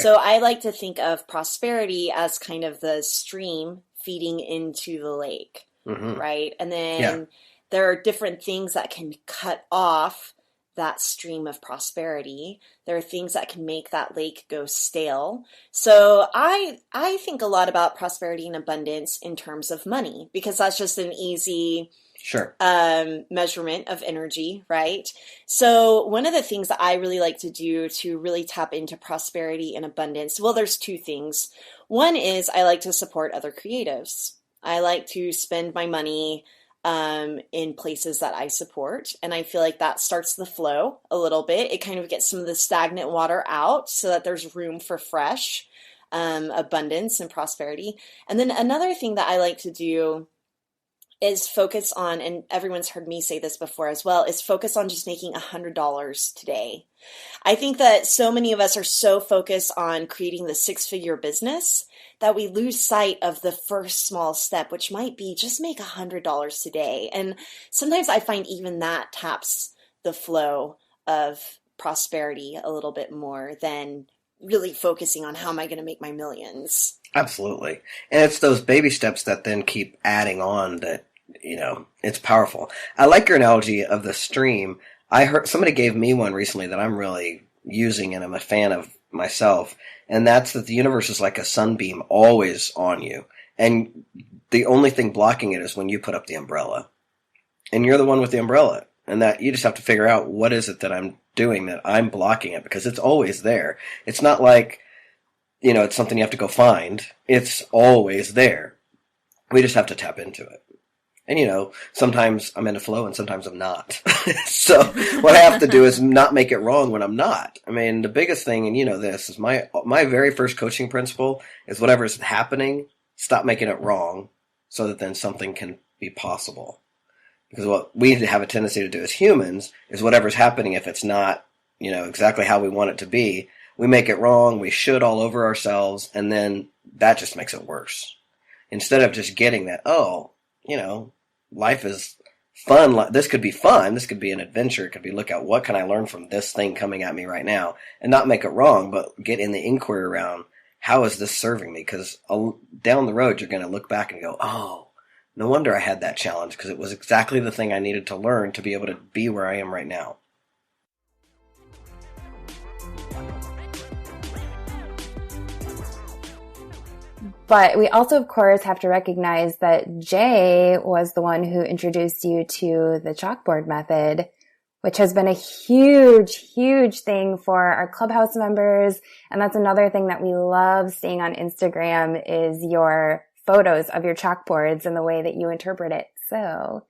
So I like to think of prosperity as kind of the stream feeding into the lake, right? And then there are different things that can cut off that stream of prosperity. There are things that can make that lake go stale. So I think a lot about prosperity and abundance in terms of money, because that's just an easy measurement of energy, right? So one of the things that I really like to do to really tap into prosperity and abundance, well, there's two things. One is I like to support other creatives. I like to spend my money in places that I support. And I feel like that starts the flow a little bit. It kind of gets some of the stagnant water out so that there's room for fresh abundance and prosperity. And then another thing that I like to do is focus on, and everyone's heard me say this before as well, is focus on just making $100 today. I think that so many of us are so focused on creating the six-figure business that we lose sight of the first small step, which might be just make $100 today. And sometimes I find even that taps the flow of prosperity a little bit more than really focusing on how am I going to make my millions. Absolutely. And it's those baby steps that then keep adding on that, it's powerful. I like your analogy of the stream. I heard somebody gave me one recently that I'm really using and I'm a fan of myself. And that's that the universe is like a sunbeam always on you. And the only thing blocking it is when you put up the umbrella. And you're the one with the umbrella. And that you just have to figure out what is it that I'm doing that I'm blocking it, because it's always there. It's not like, it's something you have to go find. It's always there. We just have to tap into it. And, sometimes I'm in a flow and sometimes I'm not. So what I have to do is not make it wrong when I'm not. I mean, the biggest thing, and this is my very first coaching principle is whatever's happening, stop making it wrong so that then something can be possible. Because what we have a tendency to do as humans is whatever's happening, if it's not, exactly how we want it to be, we make it wrong, we should all over ourselves, and then that just makes it worse. Instead of just getting that, oh, life is fun. This could be fun. This could be an adventure. It could be, look at what can I learn from this thing coming at me right now, and not make it wrong, but get in the inquiry around, how is this serving me? Because down the road, you're going to look back and go, oh, no wonder I had that challenge, because it was exactly the thing I needed to learn to be able to be where I am right now. But we also, of course, have to recognize that Jay was the one who introduced you to the Chalkboard Method, which has been a huge, huge thing for our Clubhouse members. And that's another thing that we love seeing on Instagram is your photos of your chalkboards and the way that you interpret it. So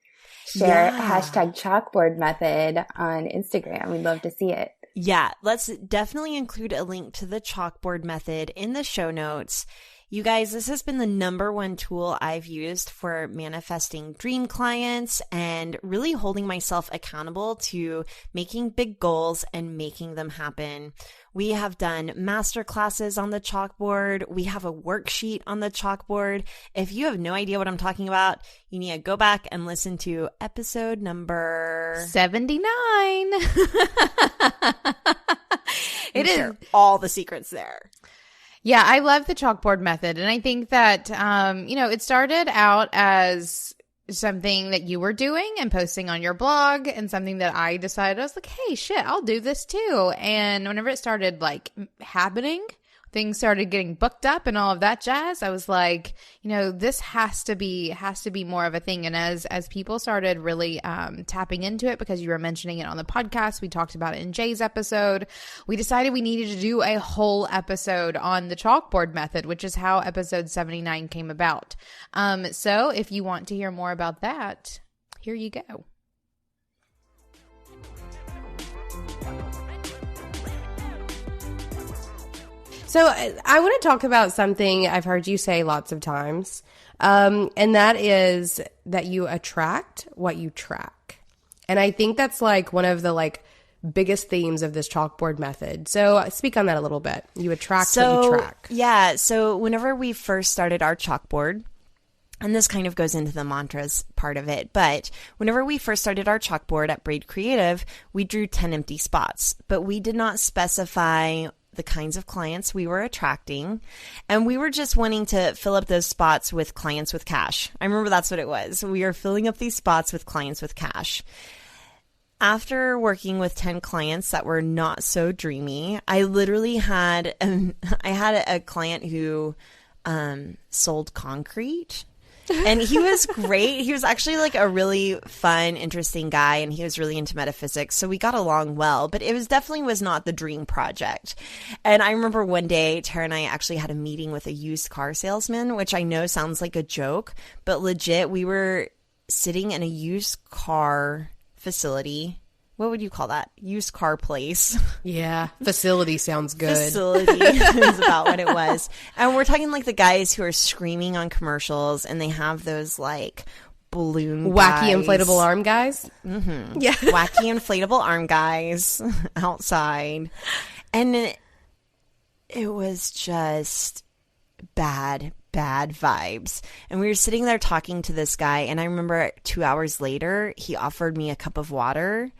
share hashtag Chalkboard Method on Instagram. We'd love to see it. Yeah, let's definitely include a link to the Chalkboard Method in the show notes. You guys, this has been the number one tool I've used for manifesting dream clients and really holding myself accountable to making big goals and making them happen. We have done master classes on the chalkboard. We have a worksheet on the chalkboard. If you have no idea what I'm talking about, you need to go back and listen to episode number 79. It is all the secrets there. Yeah, I love the Chalkboard Method. And I think that, it started out as something that you were doing and posting on your blog, and something that I decided, I was like, hey, shit, I'll do this too. And whenever it started happening, things started getting booked up and all of that jazz, I was like, this has to be more of a thing. And as people started really tapping into it, because you were mentioning it on the podcast, we talked about it in Jay's episode, we decided we needed to do a whole episode on the Chalkboard Method, which is how episode 79 came about. So if you want to hear more about that, here you go. So I want to talk about something I've heard you say lots of times, and that is that you attract what you track. And I think that's one of the biggest themes of this Chalkboard Method. So speak on that a little bit. You attract what you track. Yeah. So whenever we first started our chalkboard, and this kind of goes into the mantras part of it, but whenever we first started our chalkboard at Braid Creative, we drew 10 empty spots, but we did not specify the kinds of clients we were attracting, and we were just wanting to fill up those spots with clients with cash. I remember that's what it was. We are filling up these spots with clients with cash. After working with 10 clients that were not so dreamy, I literally had a client who sold concrete. And he was great. He was actually a really fun, interesting guy, and he was really into metaphysics. So we got along well, but it definitely was not the dream project. And I remember one day, Tara and I actually had a meeting with a used car salesman, which I know sounds like a joke, but legit, we were sitting in a used car facility. What would you call that? Used car place. Yeah, facility sounds good. Facility is about what it was. And we're talking the guys who are screaming on commercials, and they have those balloon wacky guys. Inflatable arm guys. Mm-hmm. Yeah, wacky inflatable arm guys outside, and it was just bad vibes. And we were sitting there talking to this guy, and I remember 2 hours later, he offered me a cup of water.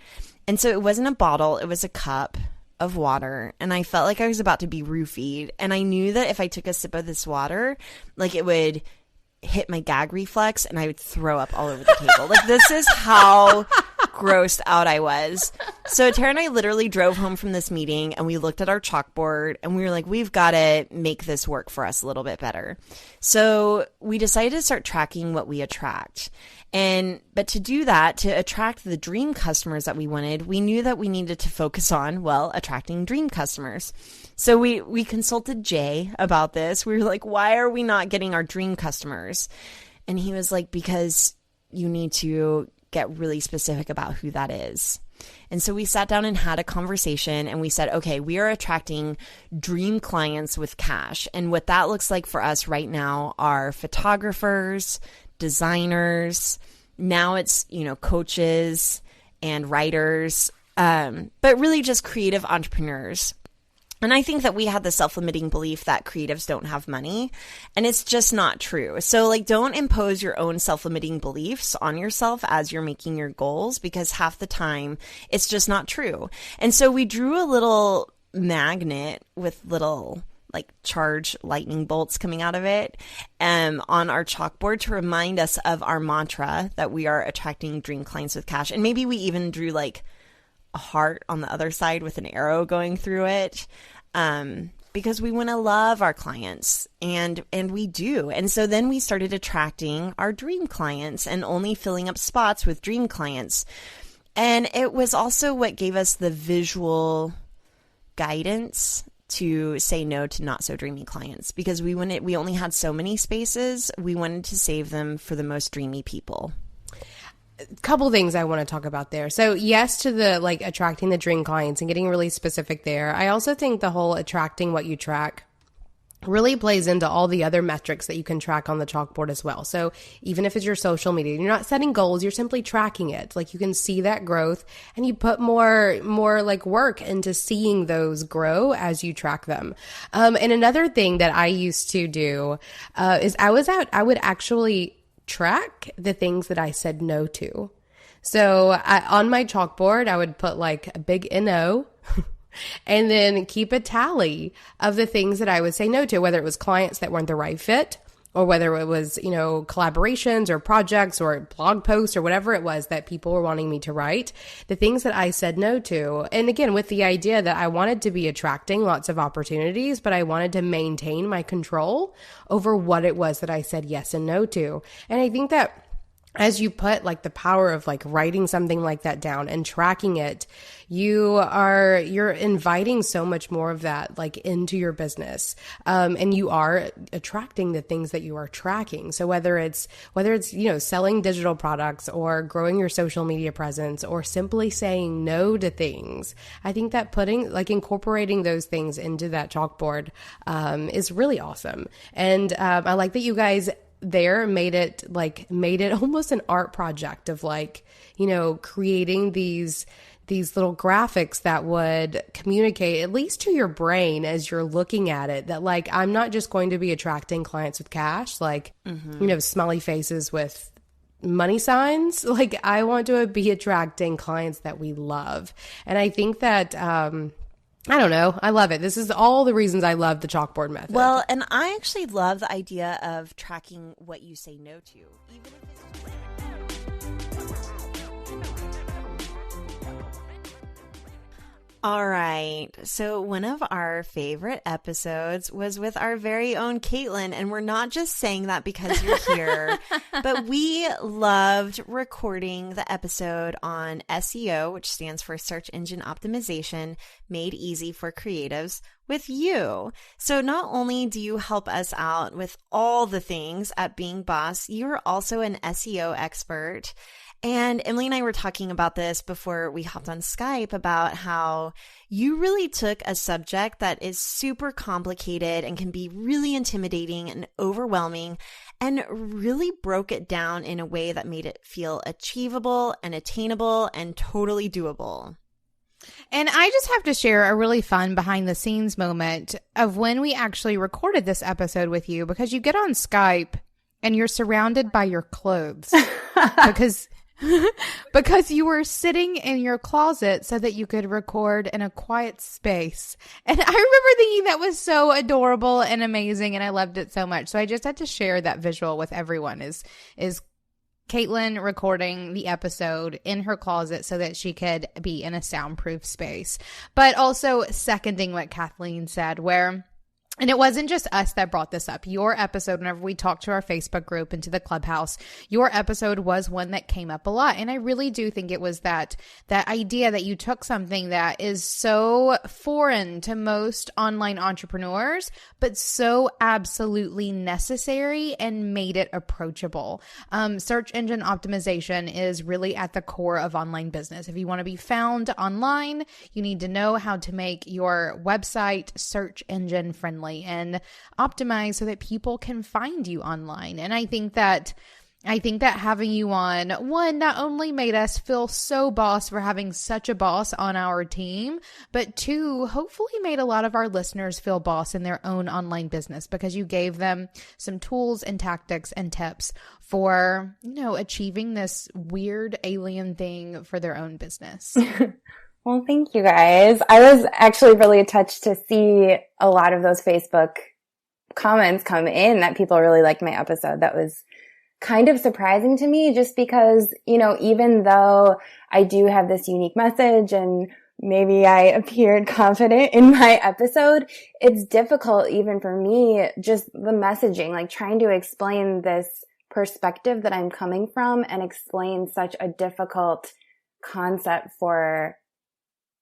And so it wasn't a bottle, it was a cup of water. And I felt like I was about to be roofied. And I knew that if I took a sip of this water, it would hit my gag reflex and I would throw up all over the table. This is how grossed out I was. So Tara and I literally drove home from this meeting, and we looked at our chalkboard, and we were like, we've got to make this work for us a little bit better. So we decided to start tracking what we attract. But to do that, to attract the dream customers that we wanted, we knew that we needed to focus on, attracting dream customers. So we consulted Jay about this. We were like, why are we not getting our dream customers? And he was like, because you need to get really specific about who that is. And so we sat down and had a conversation, and we said, okay, we are attracting dream clients with cash. And what that looks like for us right now are photographers, designers. Now it's, coaches and writers, but really just creative entrepreneurs. And I think that we had the self-limiting belief that creatives don't have money, and it's just not true. So like, don't impose your own self-limiting beliefs on yourself as you're making your goals, because half the time it's just not true. And so we drew a little magnet with little like charge lightning bolts coming out of it on our chalkboard to remind us of our mantra that we are attracting dream clients with cash. And maybe we even drew like a heart on the other side with an arrow going through it, because we want to love our clients, and we do. And so then we started attracting our dream clients and only filling up spots with dream clients. And it was also what gave us the visual guidance to say no to not so dreamy clients, because we only had so many spaces. We wanted to save them for the most dreamy people. Couple things I want to talk about there. So yes to the like attracting the dream clients and getting really specific there. I also think the whole attracting what you track really plays into all the other metrics that you can track on the chalkboard as well. So even if it's your social media, you're not setting goals, you're simply tracking it. Like you can see that growth, and you put more like work into seeing those grow as you track them. And another thing that I used to do is I would actually track the things that I said no to. So on my chalkboard, I would put like a big NO and then keep a tally of the things that I would say no to, whether it was clients that weren't the right fit, or whether it was, collaborations or projects or blog posts or whatever it was that people were wanting me to write, the things that I said no to. And again, with the idea that I wanted to be attracting lots of opportunities, but I wanted to maintain my control over what it was that I said yes and no to. And I think that as you put like the power of like writing something like that down and tracking it, you're inviting so much more of that like into your business. And you are attracting the things that you are tracking. So whether it's, selling digital products or growing your social media presence or simply saying no to things, I think that incorporating those things into that chalkboard, is really awesome. And, I like that you guys there made it almost an art project of creating these little graphics that would communicate, at least to your brain as you're looking at it, that like, I'm not just going to be attracting clients with cash, smiley faces with money signs. Like I want to be attracting clients that we love. And I think that, I don't know. I love it. This is all the reasons I love the chalkboard method. Well, and I actually love the idea of tracking what you say no to, even if it's All right. So one of our favorite episodes was with our very own Caitlin, and we're not just saying that because you're here, but we loved recording the episode on SEO, which stands for Search Engine Optimization, made easy for creatives, with you. So not only do you help us out with all the things at Being Boss, you're also an SEO expert. And Emily and I were talking about this before we hopped on Skype about how you really took a subject that is super complicated and can be really intimidating and overwhelming and really broke it down in a way that made it feel achievable and attainable and totally doable. And I just have to share a really fun behind the scenes moment of when we actually recorded this episode with you, because you get on Skype and you're surrounded by your clothes because you were sitting in your closet so that you could record in a quiet space. And I remember thinking that was so adorable and amazing, and I loved it so much. So I just had to share that visual with everyone is Caitlin recording the episode in her closet so that she could be in a soundproof space. But also seconding what Kathleen said, and it wasn't just us that brought this up. Your episode, whenever we talked to our Facebook group and to the Clubhouse, your episode was one that came up a lot. And I really do think it was that idea that you took something that is so foreign to most online entrepreneurs, but so absolutely necessary, and made it approachable. Search engine optimization is really at the core of online business. If you want to be found online, you need to know how to make your website search engine friendly and optimize so that people can find you online. And I think that I think that having you on, one, not only made us feel so boss for having such a boss on our team, but two, hopefully made a lot of our listeners feel boss in their own online business because you gave them some tools and tactics and tips for, achieving this weird alien thing for their own business. Well, thank you guys. I was actually really touched to see a lot of those Facebook comments come in that people really liked my episode. That was kind of surprising to me just because, even though I do have this unique message and maybe I appeared confident in my episode, it's difficult even for me, just the messaging, like trying to explain this perspective that I'm coming from and explain such a difficult concept for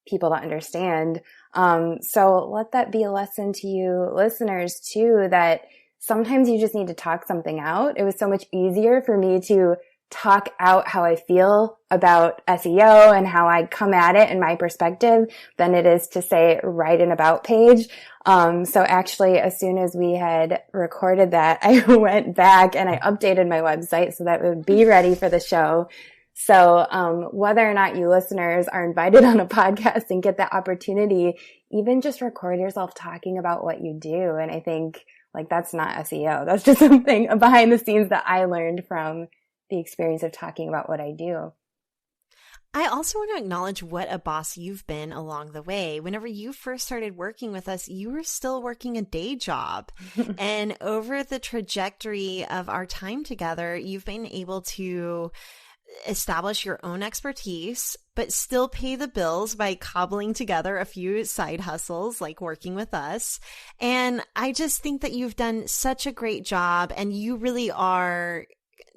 people to understand. So let that be a lesson to you listeners too, that sometimes you just need to talk something out. It was so much easier for me to talk out how I feel about SEO and how I come at it and my perspective than it is to say write an about page. So actually, as soon as we had recorded that, I went back and I updated my website so that it would be ready for the show. So whether or not you listeners are invited on a podcast and get that opportunity, even just record yourself talking about what you do. And I think that's not SEO. That's just something behind the scenes that I learned from the experience of talking about what I do. I also want to acknowledge what a boss you've been along the way. Whenever you first started working with us, you were still working a day job. And over the trajectory of our time together, you've been able to establish your own expertise, but still pay the bills by cobbling together a few side hustles like working with us. And I just think that you've done such a great job, and you really are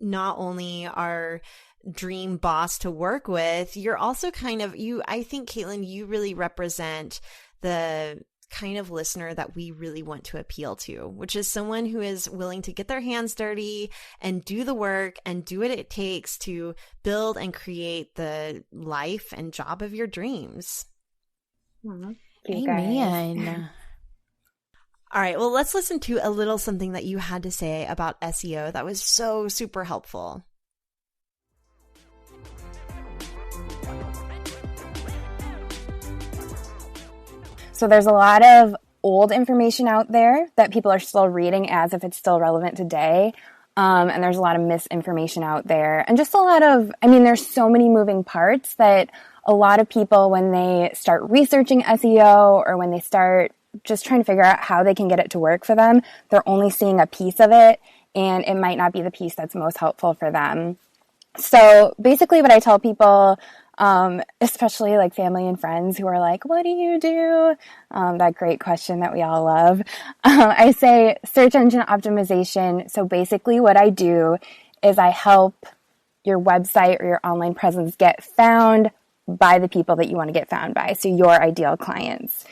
not only our dream boss to work with, you're also I think, Caitlin, you really represent the kind of listener that we really want to appeal to, which is someone who is willing to get their hands dirty and do the work and do what it takes to build and create the life and job of your dreams. Amen. All right, well, let's listen to a little something that you had to say about SEO that was so super helpful. So there's a lot of old information out there that people are still reading as if it's still relevant today. And there's a lot of misinformation out there. And just a lot of, there's so many moving parts that a lot of people, when they start researching SEO or when they start just trying to figure out how they can get it to work for them, they're only seeing a piece of it, and it might not be the piece that's most helpful for them. So basically what I tell people, especially like family and friends who are like, what do you do? That great question that we all love. I say search engine optimization. So basically what I do is I help your website or your online presence get found by the people that you want to get found by. So your ideal clients.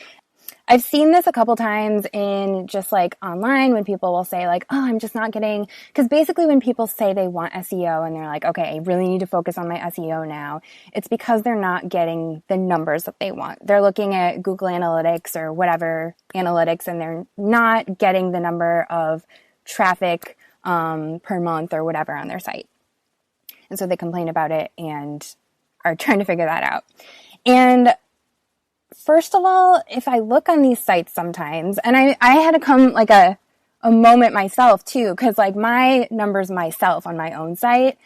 I've seen this a couple times in just like online when people will say like, oh, I'm just not getting, because basically when people say they want SEO and they're like, okay, I really need to focus on my SEO now, it's because they're not getting the numbers that they want. They're looking at Google Analytics or whatever analytics, and they're not getting the number of traffic per month or whatever on their site. And so they complain about it and are trying to figure that out. And first of all, if I look on these sites sometimes, and I had to come like a moment myself too, because like my numbers myself on my own site,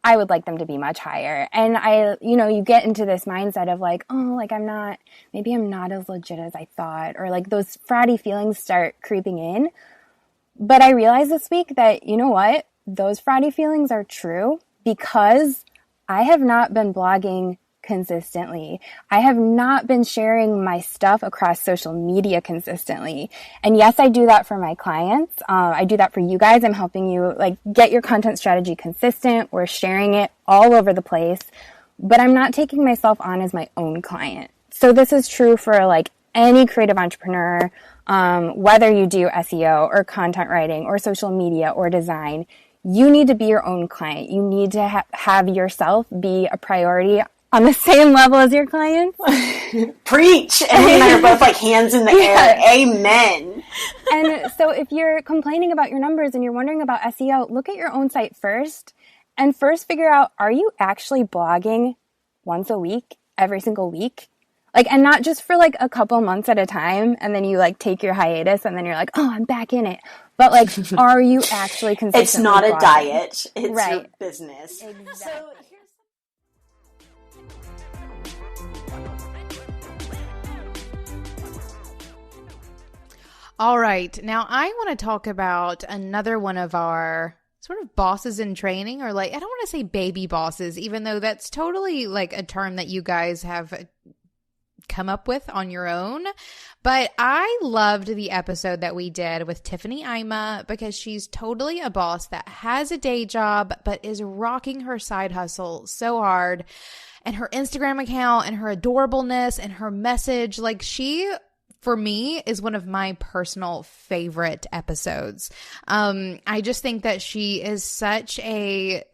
I would like them to be much higher. And you get into this mindset of like, oh, like maybe I'm not as legit as I thought, or like those fraudy feelings start creeping in. But I realized this week that, you know what, those fraudy feelings are true because I have not been blogging consistently. I have not been sharing my stuff across social media consistently. And yes, I do that for my clients. I do that for you guys. I'm helping you like get your content strategy consistent. We're sharing it all over the place, but I'm not taking myself on as my own client. So this is true for like any creative entrepreneur, whether you do SEO or content writing or social media or design. You need to be your own client. You need to have yourself be a priority on the same level as your clients. Preach. And we and I are both like hands in the air. Amen. And so if you're complaining about your numbers and you're wondering about SEO, look at your own site first and first figure out, are you actually blogging once a week, every single week? Like, and not just for like a couple months at a time, and then you like take your hiatus, and then you're like, oh, I'm back in it. But like, are you actually consistently It's not blogging? a diet. It's right. your business. Exactly. So All right. Now I want to talk about another one of our sort of bosses in training, or like, I don't want to say baby bosses, even though that's totally like a term that you guys have come up with on your own. But I loved the episode that we did with Tiffany Ima, because she's totally a boss that has a day job, but is rocking her side hustle so hard. And her Instagram account and her adorableness and her message, like she, for me, is one of my personal favorite episodes. I just think that she is such a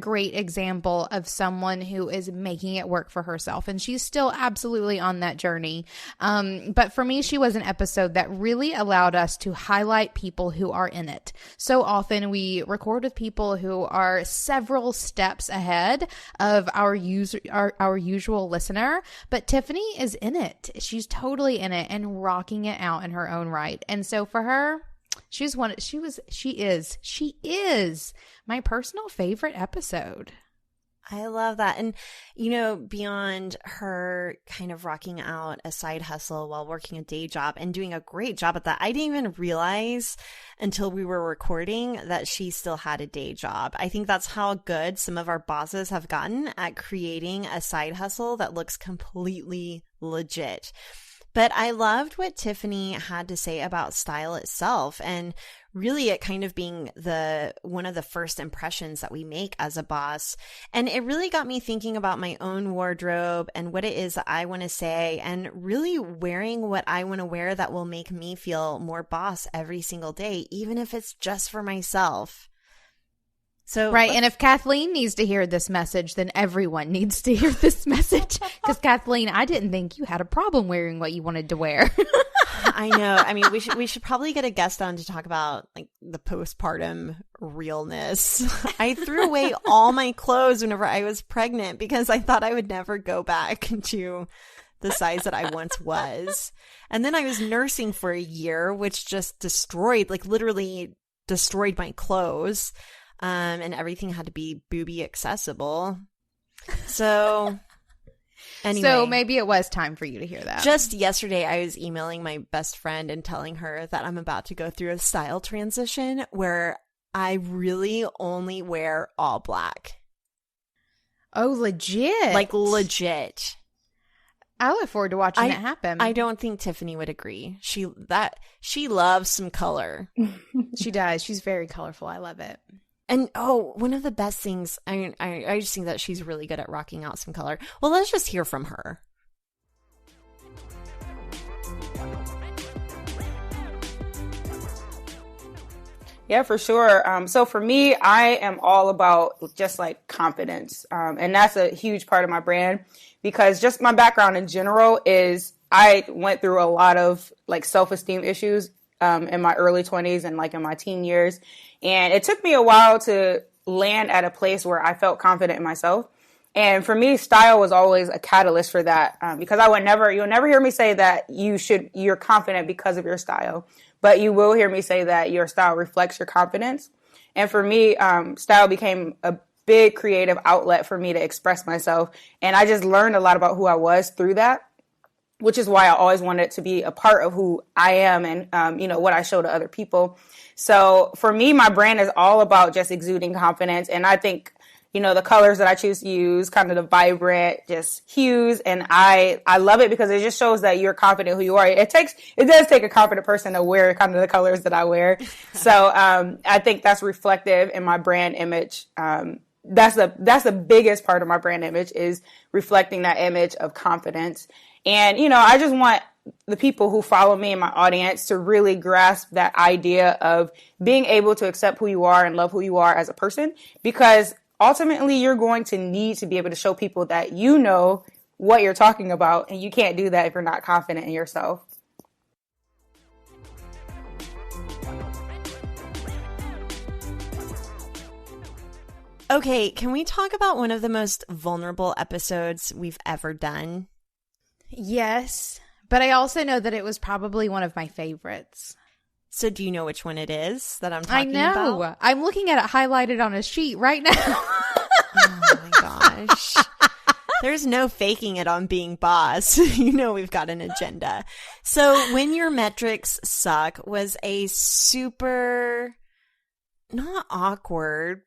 great example of someone who is making it work for herself, and she's still absolutely on that journey. But for me, she was an episode that really allowed us to highlight people who are in it. So often we record with people who are several steps ahead of our usual listener, but Tiffany is in it. She's totally in it and rocking it out in her own right. And so for her, she is my personal favorite episode. I love that. And, you know, beyond her kind of rocking out a side hustle while working a day job and doing a great job at that, I didn't even realize until we were recording that she still had a day job. I think that's how good some of our bosses have gotten at creating a side hustle that looks completely legit. But I loved what Tiffany had to say about style itself, and really it kind of being one of the first impressions that we make as a boss. And it really got me thinking about my own wardrobe and what it is that I want to say, and really wearing what I want to wear that will make me feel more boss every single day, even if it's just for myself. So right. And if Kathleen needs to hear this message, then everyone needs to hear this message. Because Kathleen, I didn't think you had a problem wearing what you wanted to wear. I know. I mean, we should probably get a guest on to talk about like the postpartum realness. I threw away all my clothes whenever I was pregnant because I thought I would never go back to the size that I once was. And then I was nursing for a year, which just literally destroyed my clothes. And everything had to be booby accessible. So anyway. So maybe it was time for you to hear that. Just yesterday, I was emailing my best friend and telling her that I'm about to go through a style transition where I really only wear all black. Oh, legit. Like legit. I look forward to watching it happen. I don't think Tiffany would agree. She loves some color. She does. She's very colorful. I love it. And one of the best things, I just think that she's really good at rocking out some color. Well, let's just hear from her. Yeah, for sure. So for me, I am all about just like confidence. And that's a huge part of my brand, because just my background in general is I went through a lot of like self-esteem issues in my early 20s and like in my teen years. And it took me a while to land at a place where I felt confident in myself. And for me, style was always a catalyst for that, because you'll never hear me say that you're confident because of your style, but you will hear me say that your style reflects your confidence. And for me, style became a big creative outlet for me to express myself. And I just learned a lot about who I was through that, which is why I always wanted it to be a part of who I am and, what I show to other people. So for me, my brand is all about just exuding confidence. And I think, the colors that I choose to use, kind of the vibrant just hues. And I love it because it just shows that you're confident who you are. It does take a confident person to wear kind of the colors that I wear. So, I think that's reflective in my brand image. That's the biggest part of my brand image, is reflecting that image of confidence. And, I just want the people who follow me and my audience to really grasp that idea of being able to accept who you are and love who you are as a person, because ultimately you're going to need to be able to show people that you know what you're talking about, and you can't do that if you're not confident in yourself. Okay, can we talk about one of the most vulnerable episodes we've ever done? Yes, but I also know that it was probably one of my favorites. So do you know which one it is that I'm talking about? I know. I'm looking at it highlighted on a sheet right now. Oh my gosh. There's no faking it on being boss. You know we've got an agenda. So When Your Metrics Suck was a super, not awkward,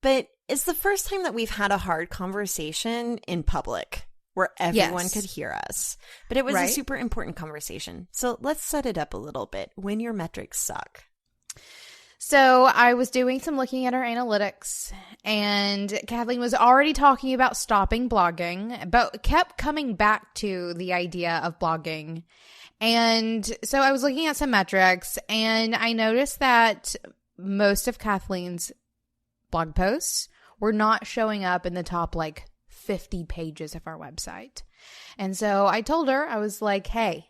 but it's the first time that we've had a hard conversation in public where everyone could hear us. But it was a super important conversation. So let's set it up a little bit. When your metrics suck. So I was doing some looking at our analytics, and Kathleen was already talking about stopping blogging, but kept coming back to the idea of blogging. And so I was looking at some metrics, and I noticed that most of Kathleen's blog posts were not showing up in the top 50 pages of our website. And so I told her, I was like, hey,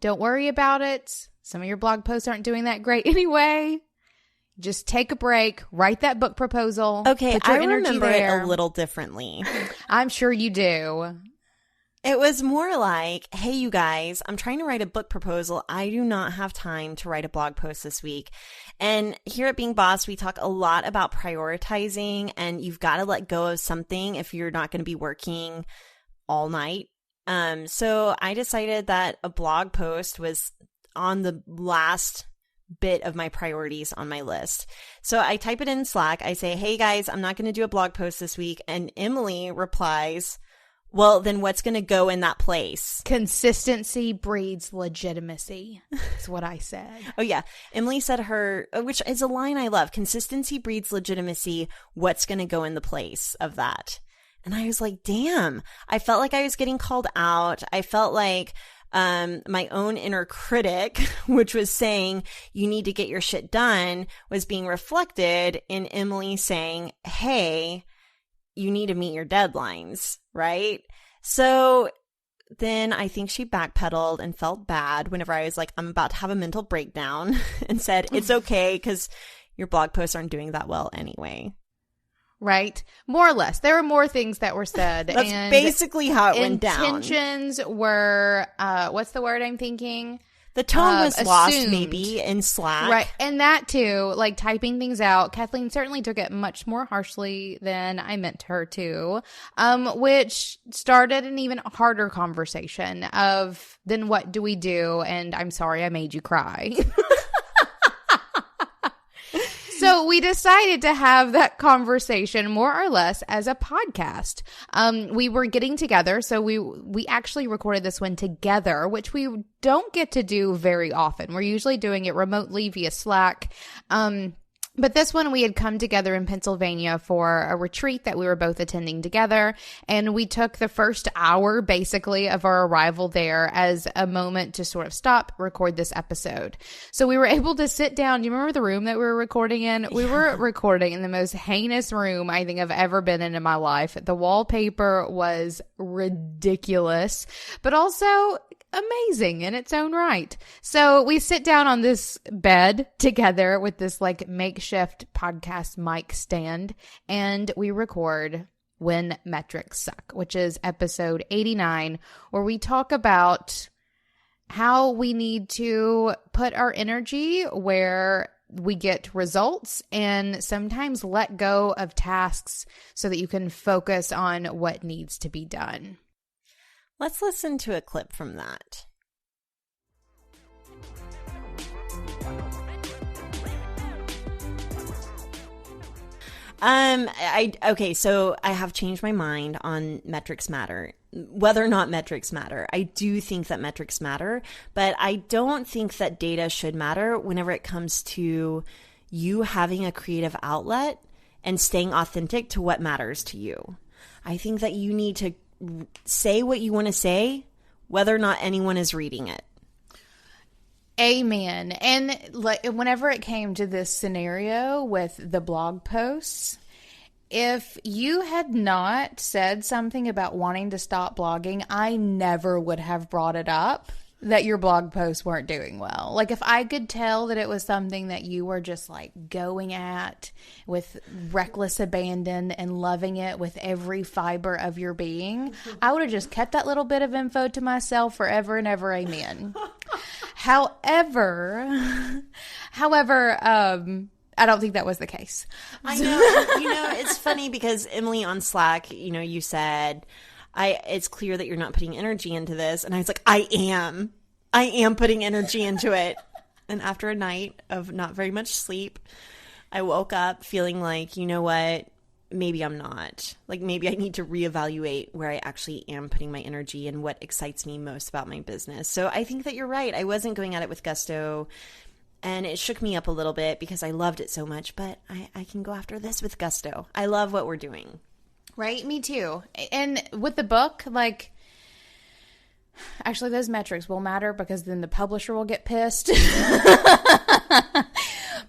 don't worry about it. Some of your blog posts aren't doing that great anyway. Just take a break, write that book proposal. Okay, put your I energy remember there. it a little differently. I'm sure you do. It was more like, hey, you guys, I'm trying to write a book proposal. I do not have time to write a blog post this week. And here at Being Boss, we talk a lot about prioritizing, and you've got to let go of something if you're not going to be working all night. So I decided that a blog post was on the last bit of my priorities on my list. So I type it in Slack. I say, hey guys, I'm not going to do a blog post this week. And Emily replies, well, then what's going to go in that place? Consistency breeds legitimacy, is what I said. Oh, yeah. Emily said which is a line I love. Consistency breeds legitimacy. What's going to go in the place of that? And I was like, damn, I felt like I was getting called out. I felt like my own inner critic, which was saying you need to get your shit done, was being reflected in Emily saying, hey, you need to meet your deadlines, right? So then I think she backpedaled and felt bad whenever I was like, I'm about to have a mental breakdown, and said, it's okay because your blog posts aren't doing that well anyway. Right? More or less. There were more things that were said. That's and basically how it went down. Intentions were, what's the word I'm thinking? The tone was lost assumed. maybe in Slack. Right. And that too, typing things out, Kathleen certainly took it much more harshly than I meant her to, which started an even harder conversation of, then what do we do? And I'm sorry I made you cry. So we decided to have that conversation more or less as a podcast. We were getting together, so we actually recorded this one together, which we don't get to do very often. We're usually doing it remotely via Slack. But this one, we had come together in Pennsylvania for a retreat that we were both attending together. And we took the first hour, basically, of our arrival there as a moment to sort of stop, record this episode. So we were able to sit down. Do you remember the room that we were recording in? We were recording in the most heinous room I think I've ever been in my life. The wallpaper was ridiculous, but also amazing in its own right. So we sit down on this bed together with this makeshift podcast mic stand, and we record When Metrics Suck, which is episode 89, where we talk about how we need to put our energy where we get results and sometimes let go of tasks so that you can focus on what needs to be done. Let's listen to a clip from that. So I have changed my mind on metrics matter. Whether or not metrics matter. I do think that metrics matter, but I don't think that data should matter whenever it comes to you having a creative outlet and staying authentic to what matters to you. I think that you need to say what you want to say, whether or not anyone is reading it. Amen. And whenever it came to this scenario with the blog posts, if you had not said something about wanting to stop blogging, I never would have brought it up that your blog posts weren't doing well. Like, if I could tell that it was something that you were just like going at with reckless abandon and loving it with every fiber of your being, I would have just kept that little bit of info to myself forever and ever. Amen. However, I don't think that was the case. I know. It's funny because Emily on Slack, you said, it's clear that you're not putting energy into this. And I was like, I am putting energy into it. And after a night of not very much sleep, I woke up feeling like, you know what, maybe I'm not. Like, maybe I need to reevaluate where I actually am putting my energy and what excites me most about my business. So I think that you're right. I wasn't going at it with gusto. And it shook me up a little bit because I loved it so much. But I can go after this with gusto. I love what we're doing. Right? Me too. And with the book, like, actually those metrics will matter because then the publisher will get pissed.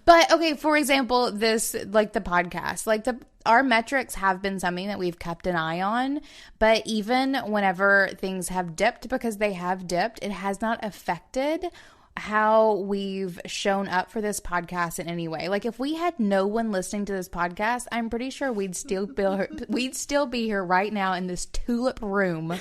But okay, for example, this, like the podcast, like our metrics have been something that we've kept an eye on, but even whenever things have dipped, because they have dipped, it has not affected how we've shown up for this podcast in any way. Like, if we had no one listening to this podcast, I'm pretty sure we'd still be here right now in this tulip room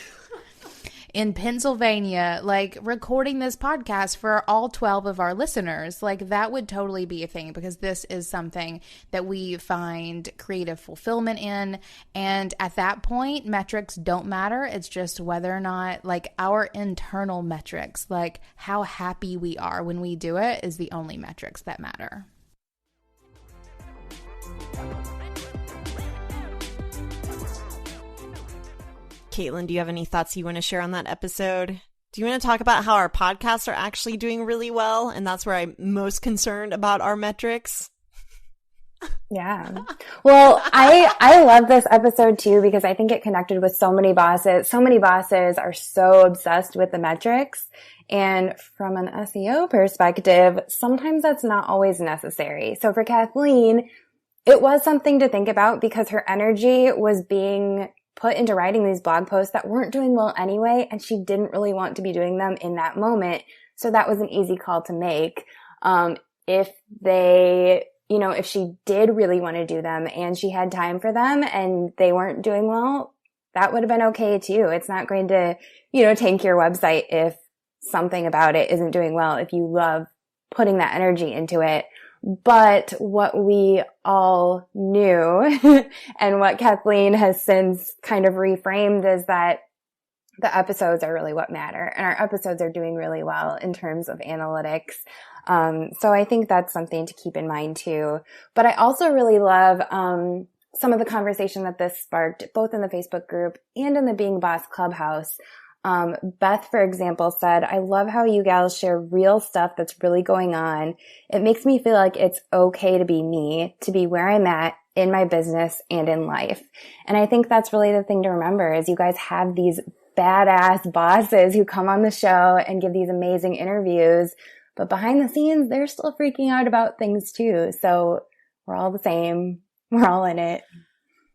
in Pennsylvania, like recording this podcast for all 12 of our listeners. Like, that would totally be a thing because this is something that we find creative fulfillment in. And at that point, metrics don't matter. It's just whether or not, like, our internal metrics, like how happy we are when we do it, is the only metrics that matter. Caitlin, do you have any thoughts you want to share on that episode? Do you want to talk about how our podcasts are actually doing really well? And that's where I'm most concerned about our metrics. Yeah. Well, I love this episode too, because I think it connected with so many bosses. So many bosses are so obsessed with the metrics. And from an SEO perspective, sometimes that's not always necessary. So for Kathleen, it was something to think about because her energy was being put into writing these blog posts that weren't doing well anyway, and she didn't really want to be doing them in that moment. So that was an easy call to make. If she did really want to do them and she had time for them and they weren't doing well, that would have been okay too. It's not going to, tank your website if something about it isn't doing well, if you love putting that energy into it. But what we all knew and what Kathleen has since kind of reframed is that the episodes are really what matter. And our episodes are doing really well in terms of analytics. So I think that's something to keep in mind too. But I also really love some of the conversation that this sparked, both in the Facebook group and in the Being Boss Clubhouse. Beth, for example, said, I love how you gals share real stuff that's really going on. It makes me feel like it's okay to be me, to be where I'm at in my business and in life. And I think that's really the thing to remember is you guys have these badass bosses who come on the show and give these amazing interviews, but behind the scenes, they're still freaking out about things too. So we're all the same. We're all in it.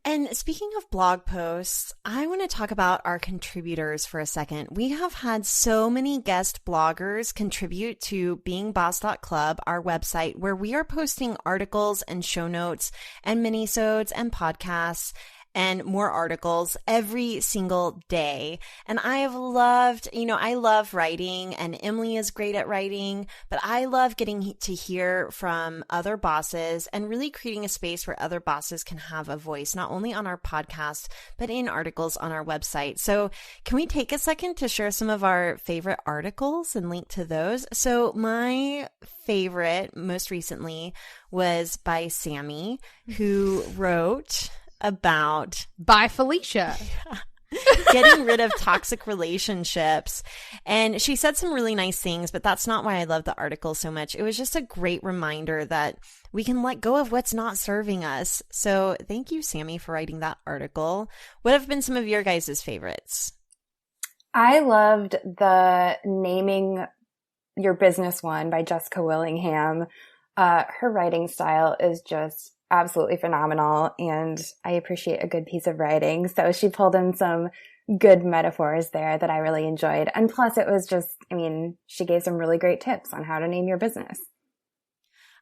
And speaking of blog posts, I want to talk about our contributors for a second. We have had so many guest bloggers contribute to beingboss.club, our website, where we are posting articles and show notes and minisodes and podcasts and more articles every single day. And I have loved, I love writing and Emily is great at writing, but I love getting to hear from other bosses and really creating a space where other bosses can have a voice, not only on our podcast, but in articles on our website. So can we take a second to share some of our favorite articles and link to those? So my favorite most recently was by Sammy, who wrote about by Felicia getting rid of toxic relationships. And she said some really nice things, but that's not why I love the article so much. It was just a great reminder that we can let go of what's not serving us. So thank you, Sammy, for writing that article. What have been some of your guys' favorites? I loved the Naming Your Business one by Jessica Willingham. Her writing style is just absolutely phenomenal, and I appreciate a good piece of writing. So she pulled in some good metaphors there that I really enjoyed. And plus it was just, I mean, she gave some really great tips on how to name your business.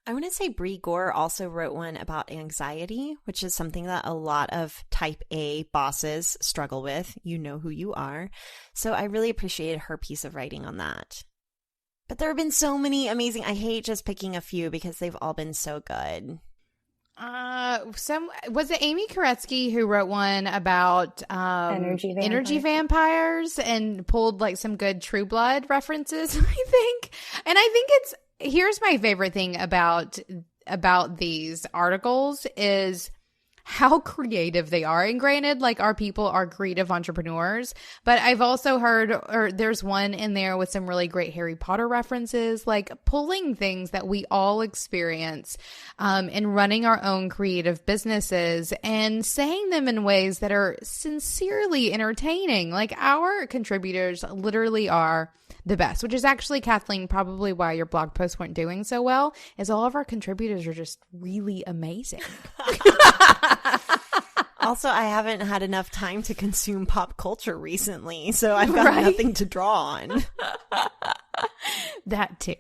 I want to say Bree Gore also wrote one about anxiety, which is something that a lot of type A bosses struggle with. You know who you are. So I really appreciated her piece of writing on that. But there have been so many amazing, I hate just picking a few because they've all been so good. Was it Amy Koretsky who wrote one about energy vampires and pulled like some good True Blood references, I think. And I think here's my favorite thing about these articles is how creative they are. And granted, like, our people are creative entrepreneurs, but I've also heard, or there's one in there with some really great Harry Potter references, like pulling things that we all experience in running our own creative businesses and saying them in ways that are sincerely entertaining. Like, our contributors literally are the best, which is actually, Kathleen, probably why your blog posts weren't doing so well, is all of our contributors are just really amazing. Also, I haven't had enough time to consume pop culture recently, so I've got nothing to draw on. That too.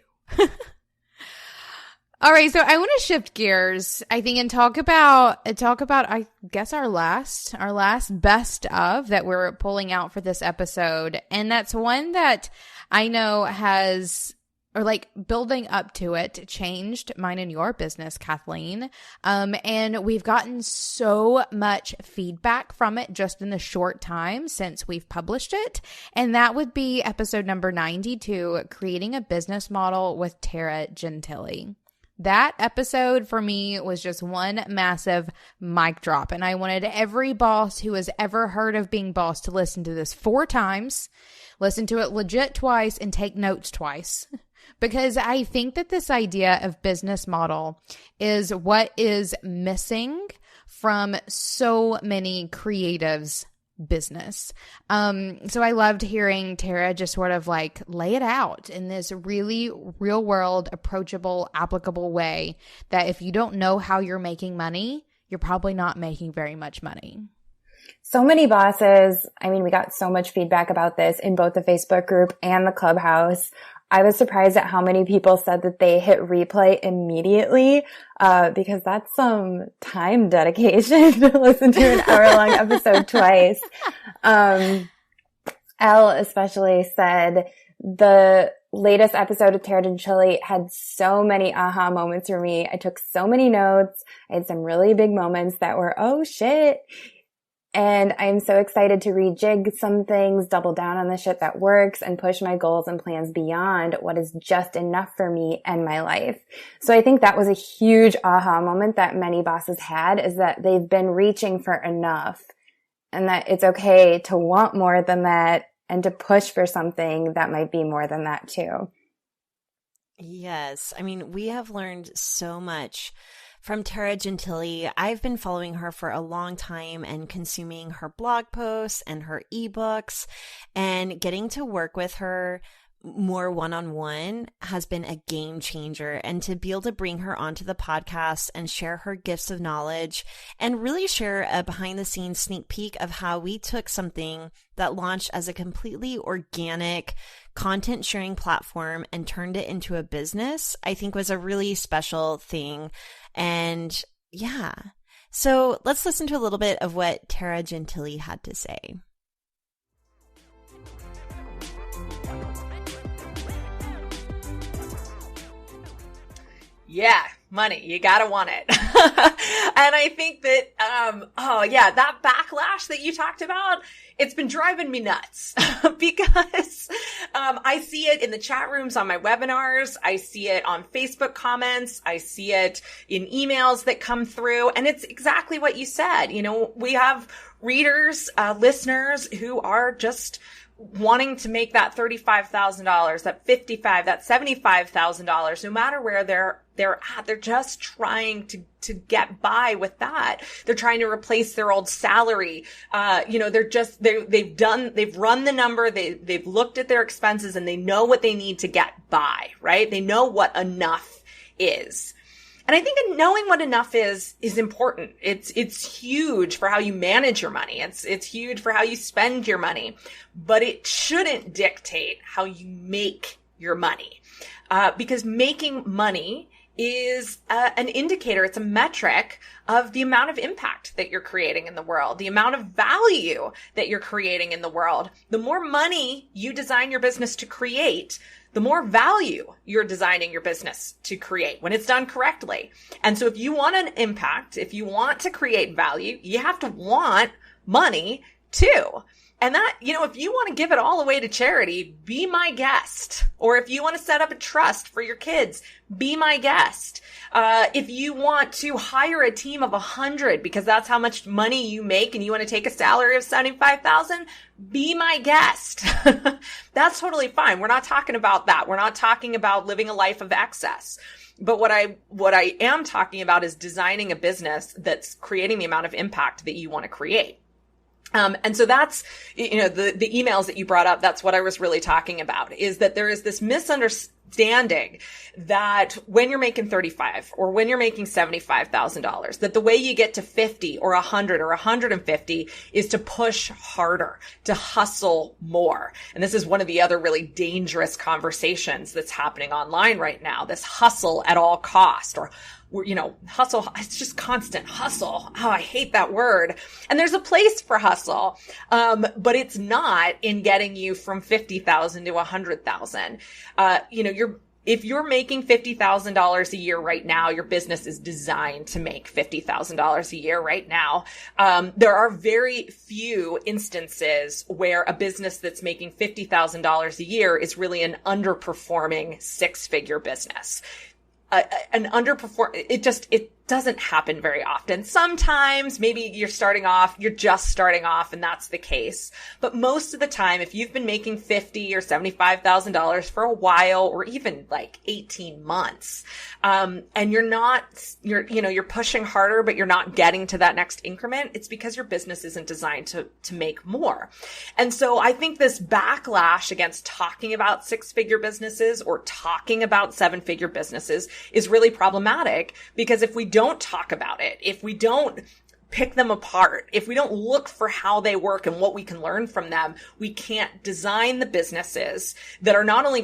All right, so I want to shift gears, I think, and talk about I guess our last best of that we're pulling out for this episode, and that's one that I know has, or like building up to it, changed mine and your business, Kathleen. And we've gotten so much feedback from it just in the short time since we've published it. And that would be episode number 92, Creating a Business Model with Tara Gentile. That episode for me was just one massive mic drop. And I wanted every boss who has ever heard of being boss to listen to this 4 times, listen to it legit twice, and take notes twice. Because I think that this idea of business model is what is missing from so many creatives' business. So I loved hearing Tara just sort of like lay it out in this really real world, approachable, applicable way that if you don't know how you're making money, you're probably not making very much money. So many bosses, I mean, we got so much feedback about this in both the Facebook group and the Clubhouse. I was surprised at how many people said that they hit replay immediately, because that's some time dedication to listen to an hour-long episode twice. Elle especially said the latest episode of Tara Gentile had so many aha moments for me. I took so many notes. I had some really big moments that were, oh shit. And I'm so excited to rejig some things, double down on the shit that works, and push my goals and plans beyond what is just enough for me and my life. So I think that was a huge aha moment that many bosses had, is that they've been reaching for enough, and that it's okay to want more than that and to push for something that might be more than that too. Yes. I mean, we have learned so much from Tara Gentile. I've been following her for a long time and consuming her blog posts and her ebooks, and getting to work with her more one-on-one has been a game changer. And to be able to bring her onto the podcast and share her gifts of knowledge and really share a behind-the-scenes sneak peek of how we took something that launched as a completely organic content sharing platform and turned it into a business, I think was a really special thing. And yeah, so let's listen to a little bit of what Tara Gentile had to say. Yeah, money. You gotta want it. And I think that, that backlash that you talked about, it's been driving me nuts because I see it in the chat rooms on my webinars. I see it on Facebook comments. I see it in emails that come through. And it's exactly what you said. You know, we have readers, listeners who are just wanting to make that $35,000, that $55,000, that $75,000, no matter where they're at. They're just trying to get by with that. They're trying to replace their old salary. They've run the number. They've looked at their expenses and they know what they need to get by, right? They know what enough is. And I think knowing what enough is important. It's huge for how you manage your money. It's huge for how you spend your money, but it shouldn't dictate how you make your money. Because making money is an indicator, it's a metric of the amount of impact that you're creating in the world, the amount of value that you're creating in the world. The more money you design your business to create, the more value you're designing your business to create when it's done correctly. And so if you want an impact, if you want to create value, you have to want money too. And that, if you want to give it all away to charity, be my guest. Or if you want to set up a trust for your kids, be my guest. If you want to hire a team of 100 because that's how much money you make and you want to take a salary of $75,000, be my guest. That's totally fine. We're not talking about that. We're not talking about living a life of excess. But what I am talking about is designing a business that's creating the amount of impact that you want to create. And so that's, the emails that you brought up, that's what I was really talking about, is that there is this misunderstanding that when you're making $35 or when you're making $75,000, that the way you get to 50 or 100 or 150 is to push harder, to hustle more. And this is one of the other really dangerous conversations that's happening online right now, this hustle at all cost, or hustle. It's just constant hustle. Oh, I hate that word. And there's a place for hustle. But it's not in getting you from 50,000 to 100,000. If you're making $50,000 a year right now, your business is designed to make $50,000 a year right now. There are very few instances where a business that's making $50,000 a year is really an underperforming six-figure business. It doesn't happen very often. Sometimes maybe you're just starting off and that's the case. But most of the time, if you've been making $50,000 or $75,000 for a while, or even like 18 months, and you're pushing harder, but you're not getting to that next increment, it's because your business isn't designed to make more. And so I think this backlash against talking about six-figure businesses or talking about seven-figure businesses is really problematic, because if we don't talk about it, if we don't pick them apart, if we don't look for how they work and what we can learn from them, we can't design the businesses that are not only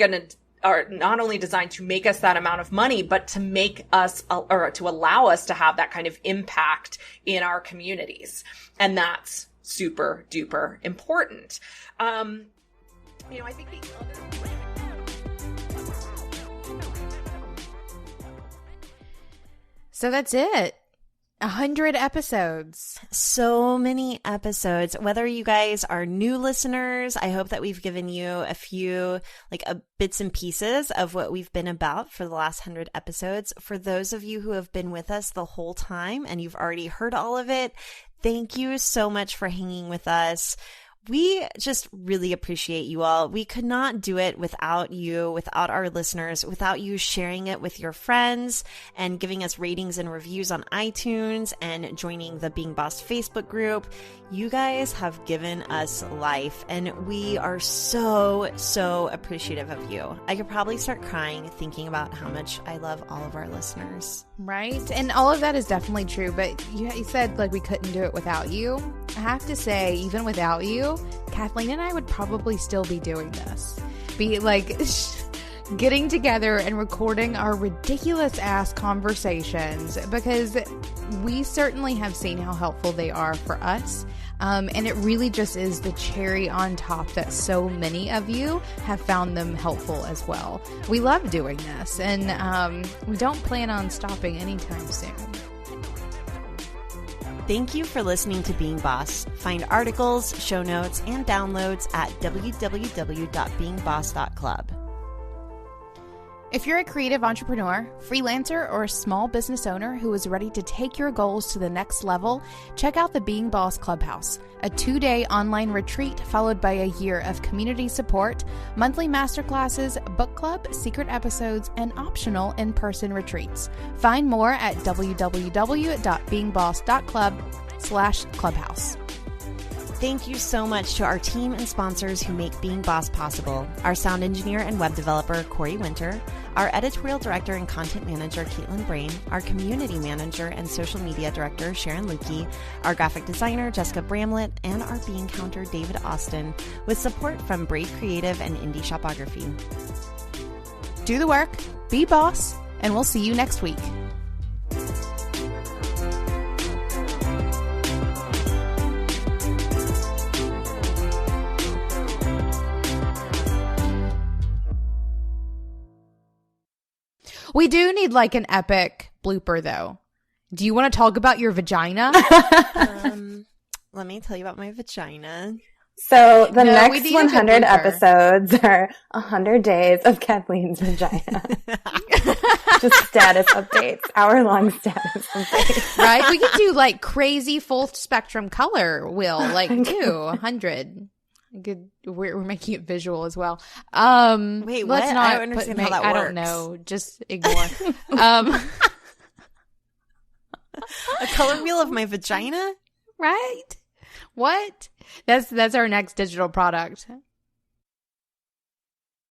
designed to make us that amount of money, but to make us, or to allow us to have that kind of impact in our communities. And that's super duper important. I think the other So that's it. 100 episodes. So many episodes. Whether you guys are new listeners, I hope that we've given you a few bits and pieces of what we've been about for the last 100 episodes. For those of you who have been with us the whole time and you've already heard all of it, thank you so much for hanging with us. We just really appreciate you all. We could not do it without you, without our listeners, without you sharing it with your friends and giving us ratings and reviews on iTunes and joining the Being Boss Facebook group. You guys have given us life, and we are so, so appreciative of you. I could probably start crying thinking about how much I love all of our listeners. Right? And all of that is definitely true, but you said we couldn't do it without you. I have to say, even without you, Kathleen and I would probably still be doing this. Getting together and recording our ridiculous ass conversations, because we certainly have seen how helpful they are for us. And it really just is the cherry on top that so many of you have found them helpful as well. We love doing this, and we don't plan on stopping anytime soon. Thank you for listening to Being Boss. Find articles, show notes, and downloads at www.beingboss.club. If you're a creative entrepreneur, freelancer, or a small business owner who is ready to take your goals to the next level, check out the Being Boss Clubhouse, a 2-day online retreat followed by a year of community support, monthly masterclasses, book club, secret episodes, and optional in-person retreats. Find more at www.beingboss.club/clubhouse. Thank you so much to our team and sponsors who make Being Boss possible. Our sound engineer and web developer, Corey Winter, our editorial director and content manager, Caitlin Brain, our community manager and social media director, Sharon Lukey, our graphic designer, Jessica Bramlett, and our bean counter, David Austin, with support from Brave Creative and Indie Shopography. Do the work, be boss, and we'll see you next week. We do need like an epic blooper though. Do you want to talk about your vagina? Let me tell you about my vagina. So the next 100 episodes are 100 days of Kathleen's vagina. Just status updates, hour-long status updates. Right? We could do like crazy full spectrum color, like do 100. Good. We're making it visual as well. Wait, what? Let's not I don't understand how that works. I don't know. Just ignore. A color wheel of my vagina? Right? What? That's our next digital product.